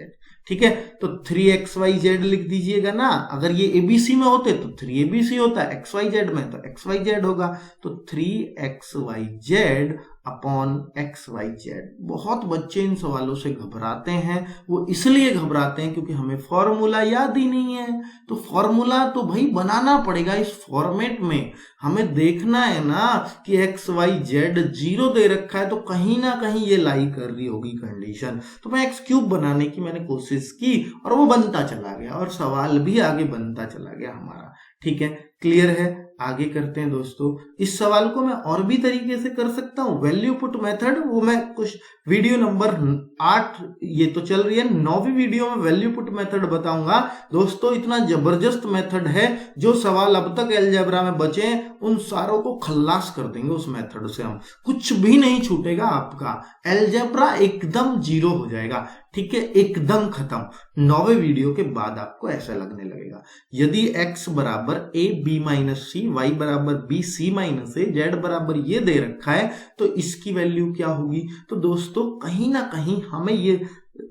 ठीक है। तो 3xyz लिख दीजिएगा ना, अगर ये एबीसी में होते तो 3abc होता, xyz में तो xyz होगा, तो 3xyz upon x Y Z. बहुत बच्चे इन सवालों से घबराते हैं, वो इसलिए घबराते हैं क्योंकि हमें फॉर्मूला याद ही नहीं है। तो फॉर्मूला तो भाई बनाना पड़ेगा इस फॉर्मेट में। हमें देखना है ना कि एक्स वाई जेड 0 दे रखा है, तो कहीं ना कहीं ये लाई कर रही होगी कंडीशन। तो मैं एक्स क्यूब बनाने की मैंने कोशिश की और वो बनता चला गया और सवाल भी आगे बनता चला गया हमारा। ठीक है, क्लियर है? आगे करते हैं दोस्तों। इस सवाल को मैं और भी तरीके से कर सकता हूं, वैल्यू पुट मेथड, वो मैं कुछ वीडियो नंबर 8 ये तो चल रही है, 9वीं वीडियो में वैल्यू पुट मेथड बताऊंगा दोस्तों। इतना जबरदस्त मेथड है, जो सवाल अब तक अलजेब्रा में बचे उन सारों को खल्लास कर देंगे उस मेथड से। हम कुछ भी नहीं छूटेगा आपका, अलजेब्रा एकदम 0 हो जाएगा। ठीक है, एकदम खत्म। 9वें वीडियो के बाद आपको ऐसा लगने लगेगा। यदि x बराबर a b minus C, y बराबर b c minus a, z बराबर ये दे रखा है, तो इसकी वैल्यू क्या होगी? तो दोस्तों कहीं ना कहीं हमें ये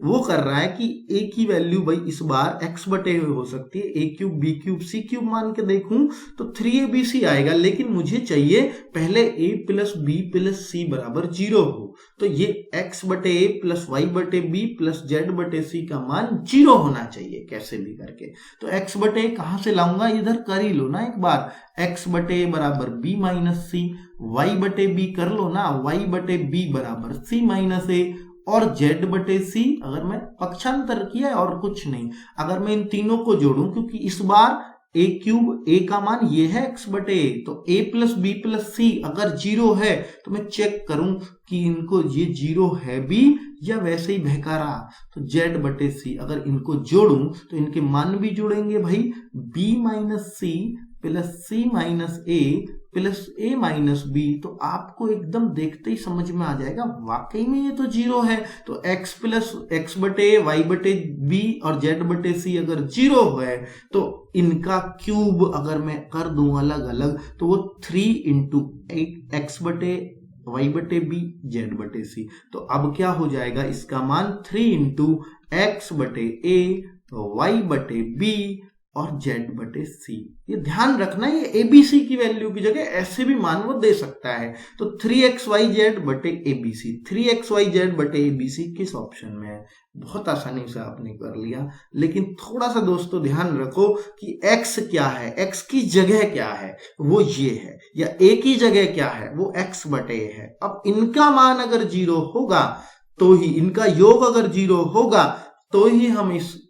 वो कर रहा है कि a की वैल्यू भाई इस बार x बटे हो सकती है, a cube b cube c cube मान के देखूं तो 3abc आएगा, लेकिन मुझे चाहिए पहले a plus b plus c बराबर 0 हो। तो ये x बटे a प्लस y बटे b प्लस z बटे c का मान 0 होना चाहिए कैसे भी करके। तो x बटे a कहां से लाऊंगा? इधर कर ही लो ना एक बार। x बटे a बराबर b माइनस c, y बटे b कर लो ना, y बटे b बराबर c माइनस a, और z बटे c अगर मैं पक्षांतर किया है और कुछ नहीं, अगर मैं इन तीनों को जोड़ूं, क्योंकि इस बार a क्यूब a का मान ये है x बटे a, तो a plus b plus c अगर 0 है तो मैं चेक करूं कि इनको ये 0 है भी या वैसे ही बहका रहा। तो z बटे c अगर इनको जोड़ूं तो इनके मान भी जुड़ेंगे भाई, b minus C plus c minus a plus a minus b। तो आपको एकदम देखते ही समझ में आ जाएगा वाकई में ये तो 0 है। तो x प्लस x बटे y बटे b और z बटे c अगर 0 है तो इनका क्यूब अगर मैं कर दूं अलग अलग तो वो 3 इंटू 8 x बटे y बटे b z बटे c। तो अब क्या हो जाएगा? इसका मान 3 इंटू x बटे a y बटे b और z बटे c। ये ध्यान रखना, ये abc की वैल्यू की जगह ऐसे भी मान वो दे सकता है। तो 3xyz बटे abc, 3xyz बटे abc किस ऑप्शन में है? बहुत आसानी से आपने कर लिया, लेकिन थोड़ा सा दोस्तों ध्यान रखो कि x क्या है, x की जगह क्या है वो ये है, या a की जगह क्या है वो x बटे a है। अब इनका मान अगर 0 होगा तो ही, इनका योग अगर 0 होगा तो ही हम इस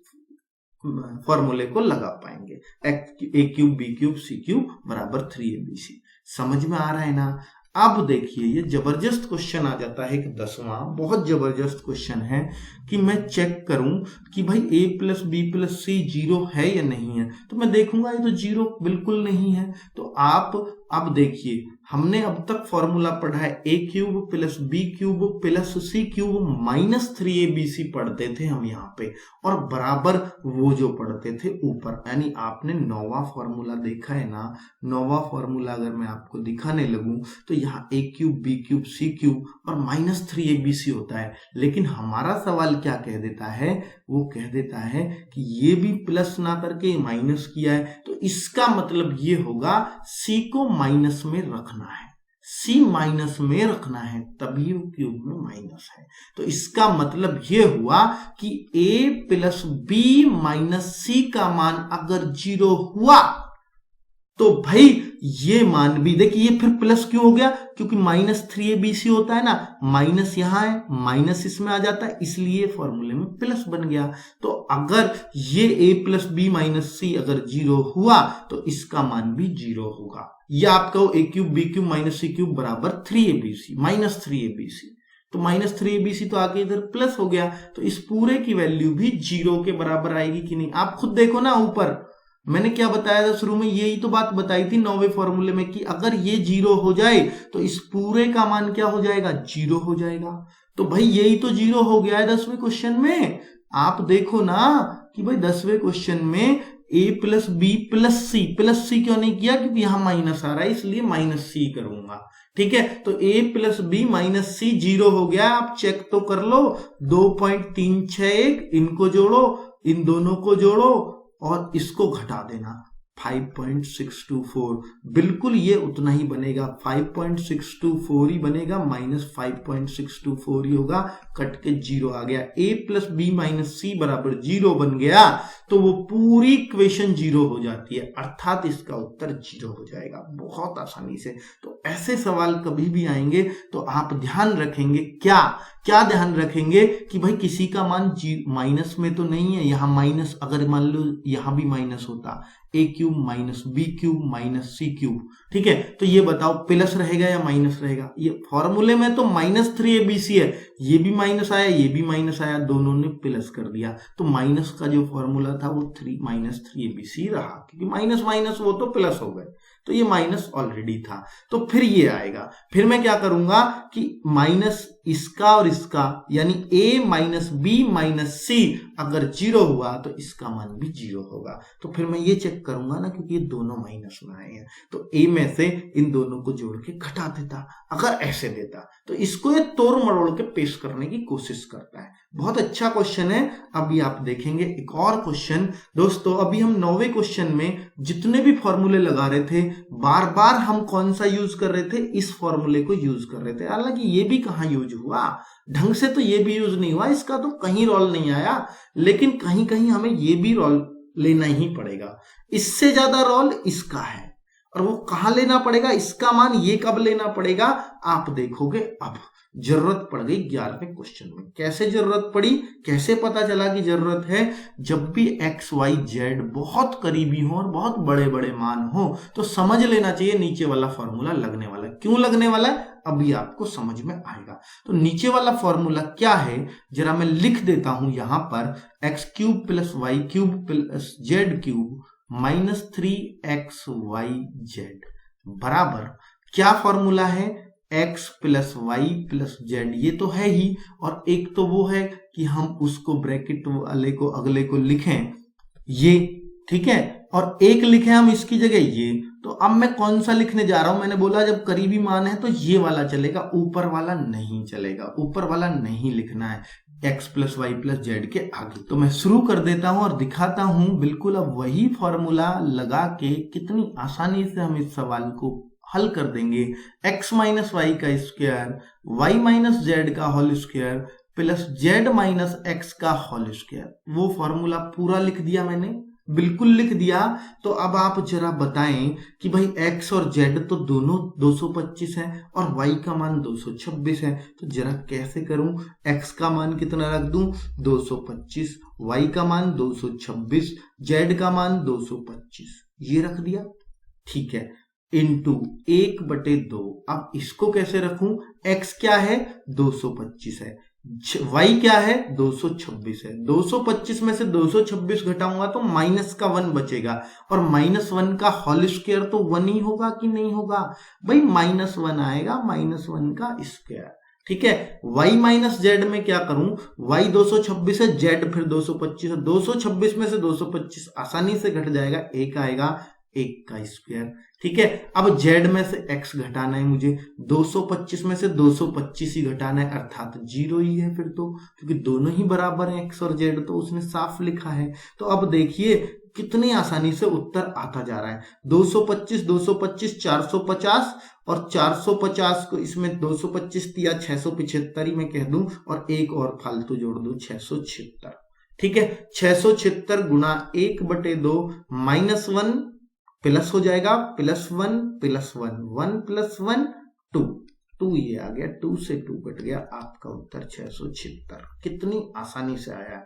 फॉर्मूले को लगा पाएंगे। a cube b cube c cube बराबर 3abc। समझ में आ रहा है ना? अब देखिए ये जबरदस्त क्वेश्चन आ जाता है, एक 10वां बहुत जबरदस्त क्वेश्चन है कि मैं चेक करूं कि भाई a plus b plus c 0 है या नहीं है। तो मैं देखूंगा ये तो 0 बिल्कुल नहीं है। तो आप अब देखिए, हमने अब तक फॉर्मूला पढ़ा है a cube plus b cube plus c cube minus 3abc पढ़ते थे हम यहाँ पे, और बराबर वो जो पढ़ते थे ऊपर, यानी आपने 9वां फॉर्मूला देखा है ना। 9वां फॉर्मूला अगर मैं आपको दिखाने लगूं तो यहाँ a cube b cube c cube और माइनस 3abc होता है, लेकिन हमारा सवाल क्या कह देता है? वो कह देता है कि ये भी प्लस ना करके माइनस किया है, तो इसका मतलब ये होगा c को माइनस में रखना है, c माइनस में रखना है, तभी क्यूब में माइनस है। तो इसका मतलब ये हुआ कि a plus b minus c का मान अगर 0 हुआ तो भाई ये मान भी, देखिए ये फिर प्लस क्यों हो गया? क्योंकि माइनस 3abc होता है ना, माइनस यहां है, माइनस इसमें आ जाता है, इसलिए फॉर्मूले में प्लस बन गया। तो अगर ये a plus b minus c अगर 0 हुआ तो इसका मान भी 0 होगा। या आप कहो a cube b cube minus c cube बराबर 3abc माइनस 3abc। तो माइनस 3abc तो आगे इधर प्लस हो गया, तो इस पूरे की वैल्यू भी 0 के बराबर आएगी कि नहीं? आप खुद देखो ना, ऊपर मैंने क्या बताया था शुरू में, यही तो बात बताई थी 9वें फॉर्मूले में कि अगर ये 0 हो जाए तो इस पूरे का मान क्या हो जाएगा? 0 हो जाएगा। तो भाई यही तो 0 हो गया है 10वें क्वेश्चन में। आप देखो ना कि भाई 10वें क्वेश्चन में a plus b plus c क्यों नहीं किया? क्योंकि यहां माइनस आ रहा है, इसलिए माइनस c करूंगा। ठीक है, तो a plus b minus c 0 हो गया। आप चेक तो कर लो, 2.361 इनको जोड़ो, इन दोनों को जोड़ो और इसको घटा देना, 5.624, बिल्कुल ये उतना ही बनेगा, 5.624 ही बनेगा, माइनस 5.624 ही होगा, कट के 0 आ गया। a प्लस बी माइनस सी बराबर 0 बन गया, तो वो पूरी इक्वेशन 0 हो जाती है, अर्थात इसका उत्तर 0 हो जाएगा बहुत आसानी से। तो ऐसे सवाल कभी भी आएंगे तो आप ध्यान रखेंगे, क्या ध्यान रखेंगे कि भाई किसी का मान माइनस में तो नहीं है, यहां माइनस, अगर मान लो यहां भी माइनस होता, a cube minus B cube minus C cube, ठीक है, तो ये बताओ प्लस रहेगा या माइनस रहेगा? ये फॉर्मूले में तो -3abc है, ये भी माइनस आया, ये भी माइनस आया, दोनों ने प्लस कर दिया, तो माइनस का जो फॉर्मूला था वो -3abc रहा, क्योंकि माइनस माइनस वो तो प्लस हो गए, तो ये माइनस ऑलरेडी था। तो फिर ये आएगा, फिर मैं क्या करूंगा कि माइनस इसका और इसका, यानी a माइनस बी माइनस सी अगर 0 हुआ तो इसका मान भी 0 होगा। तो फिर मैं ये चेक करूंगा ना, क्योंकि ये दोनों माइनस में आए हैं, तो a में से इन दोनों को जोड़ के घटा देता, अगर ऐसे देता। तो इसको ये तोड़ मरोड़ के पेश करने की कोशिश करता है। बहुत अच्छा क्वेश्चन है। अभी आप देखेंगे एक और क्वेश्चन दोस्तों। अभी हम 9वें क्वेश्चन में जितने भी फॉर्मूले लगा रहे थे, बार बार हम कौन सा यूज कर रहे थे? इस फॉर्मूले को यूज कर रहे थे। हालांकि ये भी कहां यूज हुआ, ढंग से तो ये भी यूज नहीं हुआ, इसका तो कहीं रोल नहीं आया, लेकिन कहीं कहीं हमें ये भी रोल लेना ही पड़ेगा। इससे ज्यादा रोल इसका है, और वो कहां लेना पड़ेगा, इसका मान ये कब लेना पड़ेगा आप देखोगे। अब जरूरत पड़ गई 11वें क्वेश्चन में। कैसे जरूरत पड़ी, कैसे पता चला कि जरूरत है? जब भी एक्स वाई जेड बहुत करीबी हो और बहुत बड़े बड़े मान हो तो समझ लेना चाहिए नीचे वाला फॉर्मूला लगने वाला। क्यों लगने वाला है अभी आपको समझ में आएगा। तो नीचे वाला फॉर्मूला क्या है जरा मैं लिख देता हूं यहां पर, X cube plus Y cube plus Z cube minus 3xyz बराबर क्या फॉर्मूला है, x plus Y plus Z, ये तो है ही, और एक तो वो है कि हम उसको ब्रैकेट वाले को अगले को लिखें ये, ठीक है, और एक लिखे हम इसकी जगह ये। तो अब मैं कौन सा लिखने जा रहा हूं? मैंने बोला जब करीबी मान है तो ये वाला चलेगा, ऊपर वाला नहीं चलेगा, ऊपर वाला नहीं लिखना है x plus Y plus Z के आगे। तो मैं शुरू कर देता हूं और दिखाता हूं बिल्कुल अब वही फॉर्मूला लगा के कितनी आसानी से हम इस सवाल को हल कर देंगे। x माइनस वाई का स्क्वायर, y माइनस जेड का whole square plus z minus x का होल स्क्वायर, वो फॉर्मूला पूरा लिख दिया मैंने, बिल्कुल लिख दिया। तो अब आप जरा बताएं कि भाई x और z तो दोनों 225 है और y का मान 226 है, तो जरा कैसे करूं? x का मान कितना रख दूं? 225, y का मान 226, z का मान 225, ये रख दिया, ठीक है, इंटू 1/2। अब इसको कैसे रखूं? x क्या है? 225 है, y क्या है? 226 है, 225 में से 226 घटाऊंगा तो माइनस का 1 बचेगा, और -1 का होल स्क्वायर तो 1 ही होगा कि नहीं होगा भाई? -1 आएगा, -1 का स्क्वायर, ठीक है। y माइनस जेड में क्या करूं? y 226 है, z फिर 225 है, 226 में से 225 आसानी से घट जाएगा, 1 आएगा, 1 का स्क्वायर, ठीक है। अब z में से x घटाना है मुझे, 225 में से 225 ही घटाना है, अर्थात 0 ही है फिर तो, क्योंकि दोनों ही बराबर हैं x और z, तो उसने साफ लिखा है। तो अब देखिए कितनी आसानी से उत्तर आता जा रहा है। 225 225 450, और 450 को इसमें 225 दिया 675 ही मैं कह दूं, और एक और फालतू जोड़ दूं 676, ठीक है। 676 गुना 1/2 -1 प्लस हो जाएगा, +1 +1 1 +1 2 ये आ गया, 2 से 2 कट गया, आपका उत्तर 676। कितनी आसानी से आया है।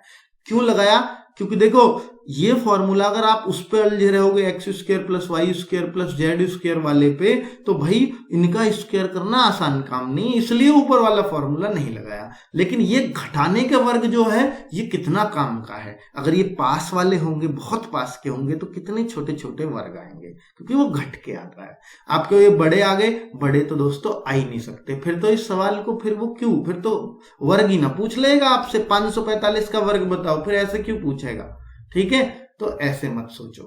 क्यों लगाया? क्योंकि देखो ये फॉर्मूला अगर आप उस पर उलझे रहोगे x² plus Y square plus Z square वाले पे, तो भाई इनका स्क्वायर करना आसान काम नहीं, इसलिए ऊपर वाला फॉर्मूला नहीं लगाया। लेकिन ये घटाने के वर्ग जो है ये कितना काम का है। अगर ये पास वाले होंगे, बहुत पास के होंगे, तो कितने छोटे छोटे वर्ग आएंगे, क्योंकि वो घट के आता है। आपके ये बड़े आ गए, बड़े तो दोस्तों आ ही नहीं सकते, फिर तो इस सवाल को फिर वो क्यों, फिर तो वर्ग ही ना पूछ लेगा आपसे 545 का वर्ग बताओ, फिर ऐसे क्यों पूछेगा, ठीक है। तो ऐसे मत सोचो,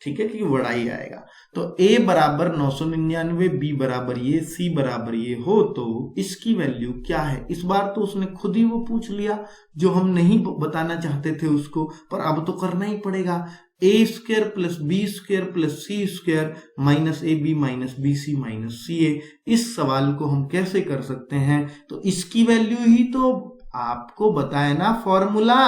ठीक है, क्योंकि बड़ा ही आएगा। तो a बराबर 999, b बराबर ये, c बराबर ये हो तो इसकी वैल्यू क्या है? इस बार तो उसने खुद ही वो पूछ लिया जो हम नहीं बताना चाहते थे उसको, पर अब तो करना ही पड़ेगा। A square plus B square plus C square minus A B minus B C minus C A. इस सवाल को हम कैसे कर सकते हैं, तो इसकी वैल्यू ही तो आपको बताए ना फॉर्मूला।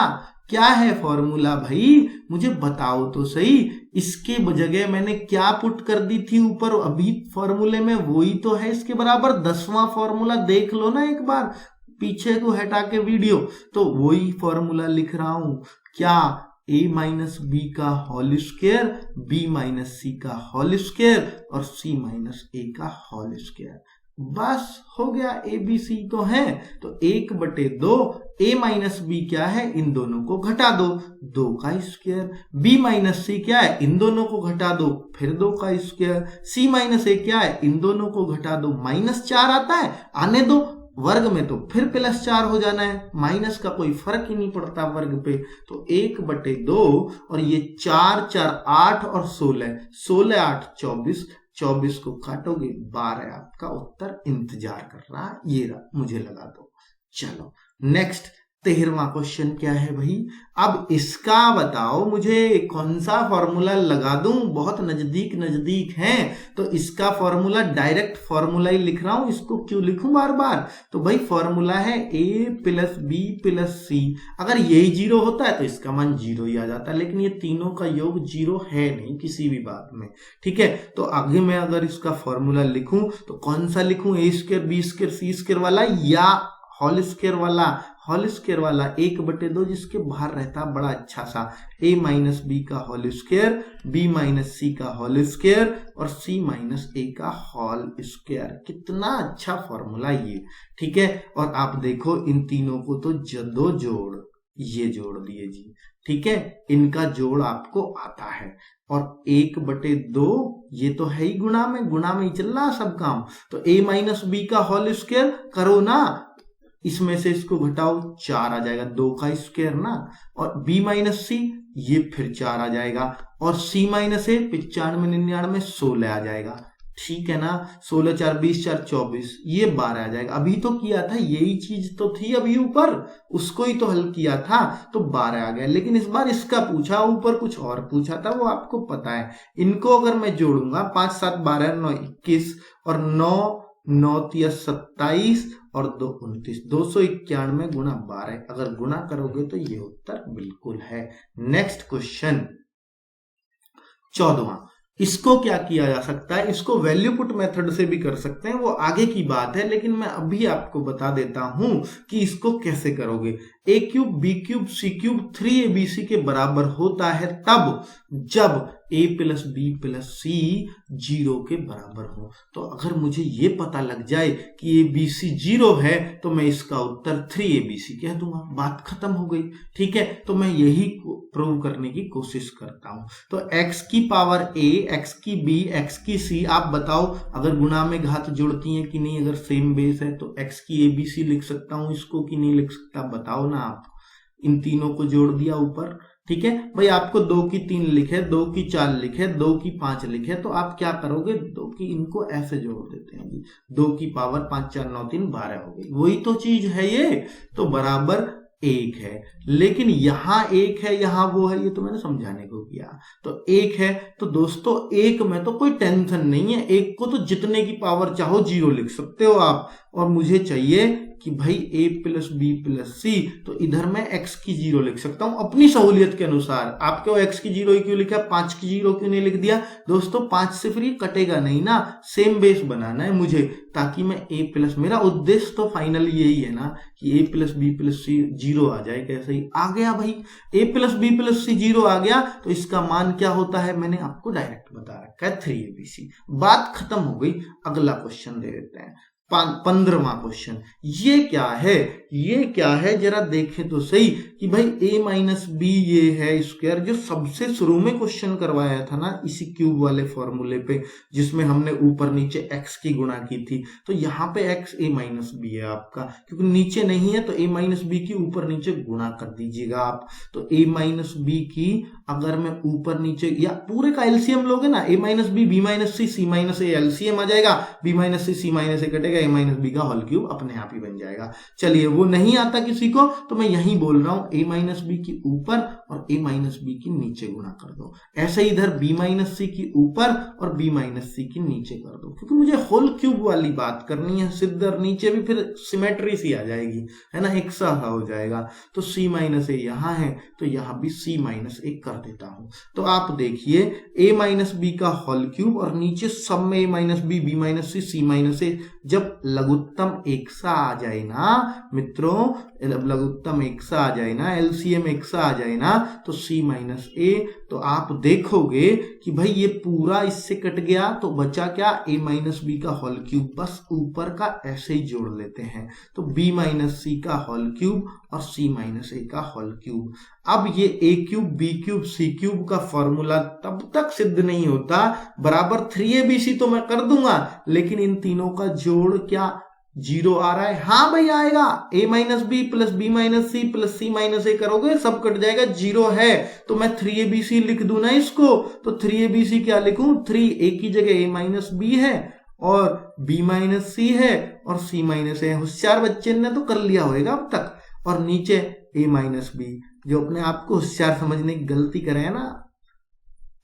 क्या है फॉर्मूला भाई, मुझे बताओ तो सही। इसके जगह मैंने क्या पुट कर दी थी ऊपर अभी फॉर्मूले में, वही तो है इसके बराबर 10वां फॉर्मूला। देख लो ना एक बार पीछे को हटा के वीडियो, तो वही फॉर्मूला लिख रहा हूं। क्या, a माइनस बी का whole square, b minus C का होल स्क्वायर और c माइनस a का होल स्क्वायर। बस हो गया, ए बी सी तो है, तो 1/2 a माइनस बी क्या है, इन दोनों को घटा दो 2 का स्क्वायर, b माइनस सी क्या है, इन दोनों को घटा दो फिर 2 का स्क्वायर, c माइनस a क्या है, इन दोनों को घटा दो -4 आता है, आने दो वर्ग में तो फिर +4 हो जाना है, माइनस का कोई फर्क ही नहीं पड़ता वर्ग पे। तो 1/2 और ये 4 4 8 और 16 16 8 24, 24 को काटोगे 12, आपका उत्तर इंतजार कर रहा है। ये रहा, मुझे लगा दो। चलो नेक्स्ट 13वां क्वेश्चन क्या है भाई, अब इसका बताओ मुझे कौन सा फॉर्मूला लगा दूं, बहुत नजदीक नजदीक है, तो इसका फॉर्मूला डायरेक्ट फॉर्मूला ही लिख रहा हूं, इसको क्यों लिखूं बार बार। तो भाई फॉर्मूला है a plus B plus C, अगर यही 0 होता है तो इसका मान 0 ही आ जाता है, लेकिन ये तीनों का योग 0 है नहीं किसी भी बात में, ठीक है। तो आगे मैं अगर इसका फॉर्मूला लिखूं तो कौन सा लिखूं, a square B square C square वाला या होल स्क्वायर वाला, होल स्क्वायर वाला 1/2 जिसके बाहर रहता बड़ा अच्छा सा, a माइनस बी का whole square, b minus C का होल स्क्वायर और c माइनस a का होल स्क्वायर। कितना अच्छा फॉर्मूला ये, ठीक है। और आप देखो इन तीनों को तो जदो जोड़, ये जोड़ दिए जी, ठीक है, इनका जोड़ आपको आता है। और 1/2 ये तो है ही गुणा में ही चल रहा सब काम, तो a माइनस बी का होल स्क्वायर करो ना, इसमें से इसको घटाओ 4 आ जाएगा, 2 का स्क्वायर ना, और b माइनस सी ये फिर 4 आ जाएगा, और c माइनस ए 95 99 16 आ जाएगा, ठीक है ना। 16 4 20 4 24 ये 12 आ जाएगा। अभी तो किया था यही चीज तो थी अभी ऊपर, उसको ही तो हल किया था, तो 12 आ गया। लेकिन इस बार इसका पूछा, ऊपर कुछ और पूछा था, वो आपको पता है। इनको अगर मैं जोड़ूंगा 5 7 12 9 21 और 9 9 27 और 2 29, 291 गुणा 12, अगर गुणा करोगे तो ये उत्तर बिल्कुल है। नेक्स्ट क्वेश्चन 14वां, इसको क्या किया जा सकता है, इसको वैल्यू पुट मेथड से भी कर सकते हैं, वो आगे की बात है, लेकिन मैं अभी आपको बता देता हूं कि इसको कैसे करोगे। a³ b³ c³ 3abc के बराबर होता है तब जब a plus B plus C 0 के बराबर हो। तो अगर मुझे ये पता लग जाए कि abc 0 है तो मैं इसका उत्तर 3abc कह दूंगा, बात खत्म हो गई, ठीक है। तो मैं यही प्रूव करने की कोशिश करता हूं। तो x की पावर a, x की b, x की c, आप बताओ अगर गुणा में घात जोड़ती है कि नहीं, अगर सेम बेस है तो x की abc लिख सकता हूं इसको कि नहीं लिख सकता, बताओ ना आप। इन तीनों को जोड़ दिया ऊपर, ठीक है भाई। आपको 2 की 3 लिखे, 2 की 4 लिखे, 2 की 5 लिखे, तो आप क्या करोगे, 2 की इनको ऐसे जोड़ देते हैं जी, 2 की पावर 5 4 9 3 12 हो गई, वही तो चीज है ये, तो बराबर 1 है। लेकिन यहाँ 1 है, यहाँ वो है, ये तो मैंने समझाने को किया। तो 1 है तो दोस्तों 1 में तो कोई टेंशन नहीं है, 1 को तो जितने की पावर चाहो 0 लिख सकते हो आप। और मुझे चाहिए कि भाई a प्लस बी प्लस सी, तो इधर मैं x की 0 लिख सकता हूं अपनी सहूलियत के अनुसार। आपके x की 0 क्यों लिखा, 5 की 0 क्यों नहीं लिख दिया दोस्तों, 5 से फिर ये कटेगा नहीं ना, सेम बेस बनाना है मुझे, ताकि मैं a प्लस, मेरा उद्देश्य तो फाइनली यही है ना कि a plus B plus C 0 आ जाए। कैसे ही आ गया भाई, a plus B plus C 0 आ गया, तो इसका मान क्या होता है, मैंने आपको डायरेक्ट बता रखा है 3abc, बात खत्म हो गई। अगला क्वेश्चन दे देते हैं, 15वां क्वेश्चन। ये क्या है जरा देखें तो सही कि भाई a माइनस बी ये है स्क्वायर, जो सबसे शुरू में क्वेश्चन करवाया था ना इसी क्यूब वाले फॉर्मूले पे, जिसमें हमने ऊपर नीचे x की गुणा की थी। तो यहाँ पे x a माइनस बी है आपका, क्योंकि नीचे नहीं है तो a माइनस बी की ऊपर नीचे गुणा कर दीजिएगा आप। तो a माइनस बी की अगर मैं ऊपर नीचे या पूरे का एलसीएम लोगे ना, a minus B, B minus C, C minus A, LCM आ जाएगा, B minus C, C minus A कटेगा, जाएगा, a माइनस बी का होल क्यूब अपने आप ही बन जाएगा। चलिए, वो नहीं आता किसी को तो मैं यही बोल रहा हूं, a माइनस बी की ऊपर और a माइनस बी की नीचे गुणा कर दो। ऐसे इधर b माइनस सी की ऊपर और b माइनस सी की नीचे कर दो, क्योंकि मुझे होल क्यूब वाली बात करनी है। सिद्धर नीचे भी फिर सिमेट्री सी आ जाएगी, है ना, एक सा हो जाएगा। तो c माइनस ए यहाँ है तो यहाँ भी c माइनस ए कर देता हूं। तो आप देखिए, a माइनस बी का होल क्यूब और नीचे सब में a minus B, B minus C, C minus A. जब लघुत्तम एक सा आ जाए ना मित्रों, लघुत्तम एक सा आ जाए ना, एलसीएम एक सा आ जाए ना, तो c माइनस ए, तो आप देखोगे कि भाई ये पूरा इससे कट गया तो बचा क्या, a माइनस बी का होल क्यूब। बस ऊपर का ऐसे ही जोड़ लेते हैं, तो b माइनस सी का होल क्यूब और c माइनस ए का होल क्यूब। अब ये a cube, b cube, c cube का फॉर्मूला तब तक सिद्ध नहीं होता, बराबर 3abc तो मैं कर दूंगा, लेकिन इन तीनों का जोड़ क्या 0 आ रहा है? हाँ भाई आएगा, a minus B plus B minus C plus C minus A करोगे सब कट जाएगा, 0 है। तो मैं 3abc लिख दूं ना इसको, तो 3abc क्या लिखूं, 3 a की जगह a माइनस बी है और b माइनस सी है और c माइनस ए। होशियार बच्चे ने तो कर लिया होगा अब तक। और नीचे a माइनस बी, जो अपने आप को होशियार समझने की गलती करे है ना,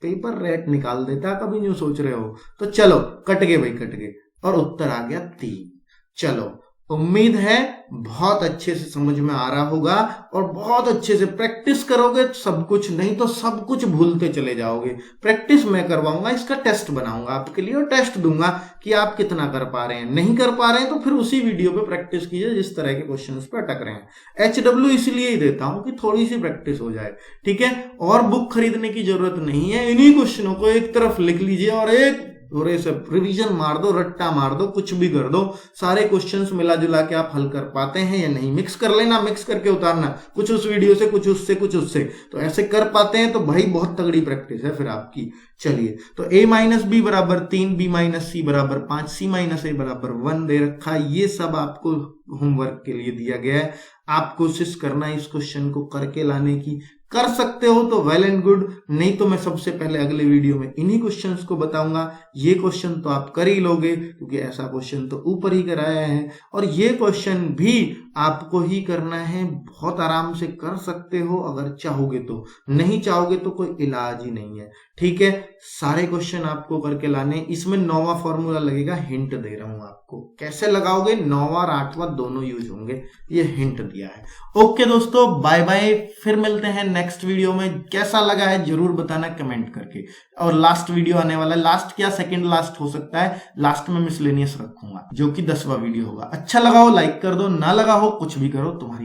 पेपर रेट निकाल देता, कभी नहीं सोच रहे हो। तो चलो कट गए भाई, कट गए और उत्तर आ गया 3। चलो, उम्मीद है बहुत अच्छे से समझ में आ रहा होगा और बहुत अच्छे से प्रैक्टिस करोगे सब कुछ, नहीं तो सब कुछ भूलते चले जाओगे। प्रैक्टिस मैं करवाऊंगा, इसका टेस्ट बनाऊंगा आपके लिए और टेस्ट दूंगा कि आप कितना कर पा रहे हैं। नहीं कर पा रहे हैं तो फिर उसी वीडियो पे प्रैक्टिस कीजिए जिस तरह के क्वेश्चंस पे अटक रहे हैं। HW इसलिए ही देता हूं कि थोड़ी सी प्रैक्टिस हो जाए, ठीक है। और बुक खरीदने की जरूरत नहीं है, इन्हीं क्वेश्चनों को एक तरफ लिख लीजिए और एक थोड़े से रिवीजन मार दो, रट्टा मार दो, कुछ भी कर दो, सारे क्वेश्चंस मिला जुला के आप हल कर पाते हैं या नहीं, मिक्स कर लेना, मिक्स करके उतारना, कुछ उस वीडियो से, कुछ उससे, कुछ उससे, तो ऐसे कर पाते हैं तो भाई बहुत तगड़ी प्रैक्टिस है फिर आपकी। चलिए, तो a माइनस बी बराबर 3, b माइनस सी बराबर 5, c माइनस ए बराबर 1 दे रखा है। ये सब आपको होमवर्क के लिए दिया गया है, आप कोशिश करना इस क्वेश्चन को करके लाने की। कर सकते हो तो वेल एंड गुड, नहीं तो मैं सबसे पहले अगले वीडियो में इन्हीं क्वेश्चंस को बताऊंगा। ये क्वेश्चन तो आप कर ही लोगे क्योंकि ऐसा क्वेश्चन तो ऊपर ही कराया है, और ये क्वेश्चन भी आपको ही करना है, बहुत आराम से कर सकते हो अगर चाहोगे तो, नहीं चाहोगे तो कोई इलाज ही नहीं है, ठीक है। सारे क्वेश्चन आपको करके लाने। इसमें 9वां फॉर्मूला लगेगा, हिंट दे रहा हूं आपको, कैसे लगाओगे, 9वां और 8वां दोनों यूज होंगे, ये हिंट दिया है। ओके दोस्तों, बाय बाय, फिर मिलते हैं नेक्स्ट वीडियो में। कैसा लगा है जरूर बताना कमेंट करके। और लास्ट वीडियो आने वाला है, लास्ट क्या सेकंड लास्ट हो सकता है, लास्ट में मिसलेनियस रखूंगा जो कि 10वां वीडियो होगा। अच्छा लगा हो लाइक कर दो, ना लगा हो कुछ भी करो, तुम्हारी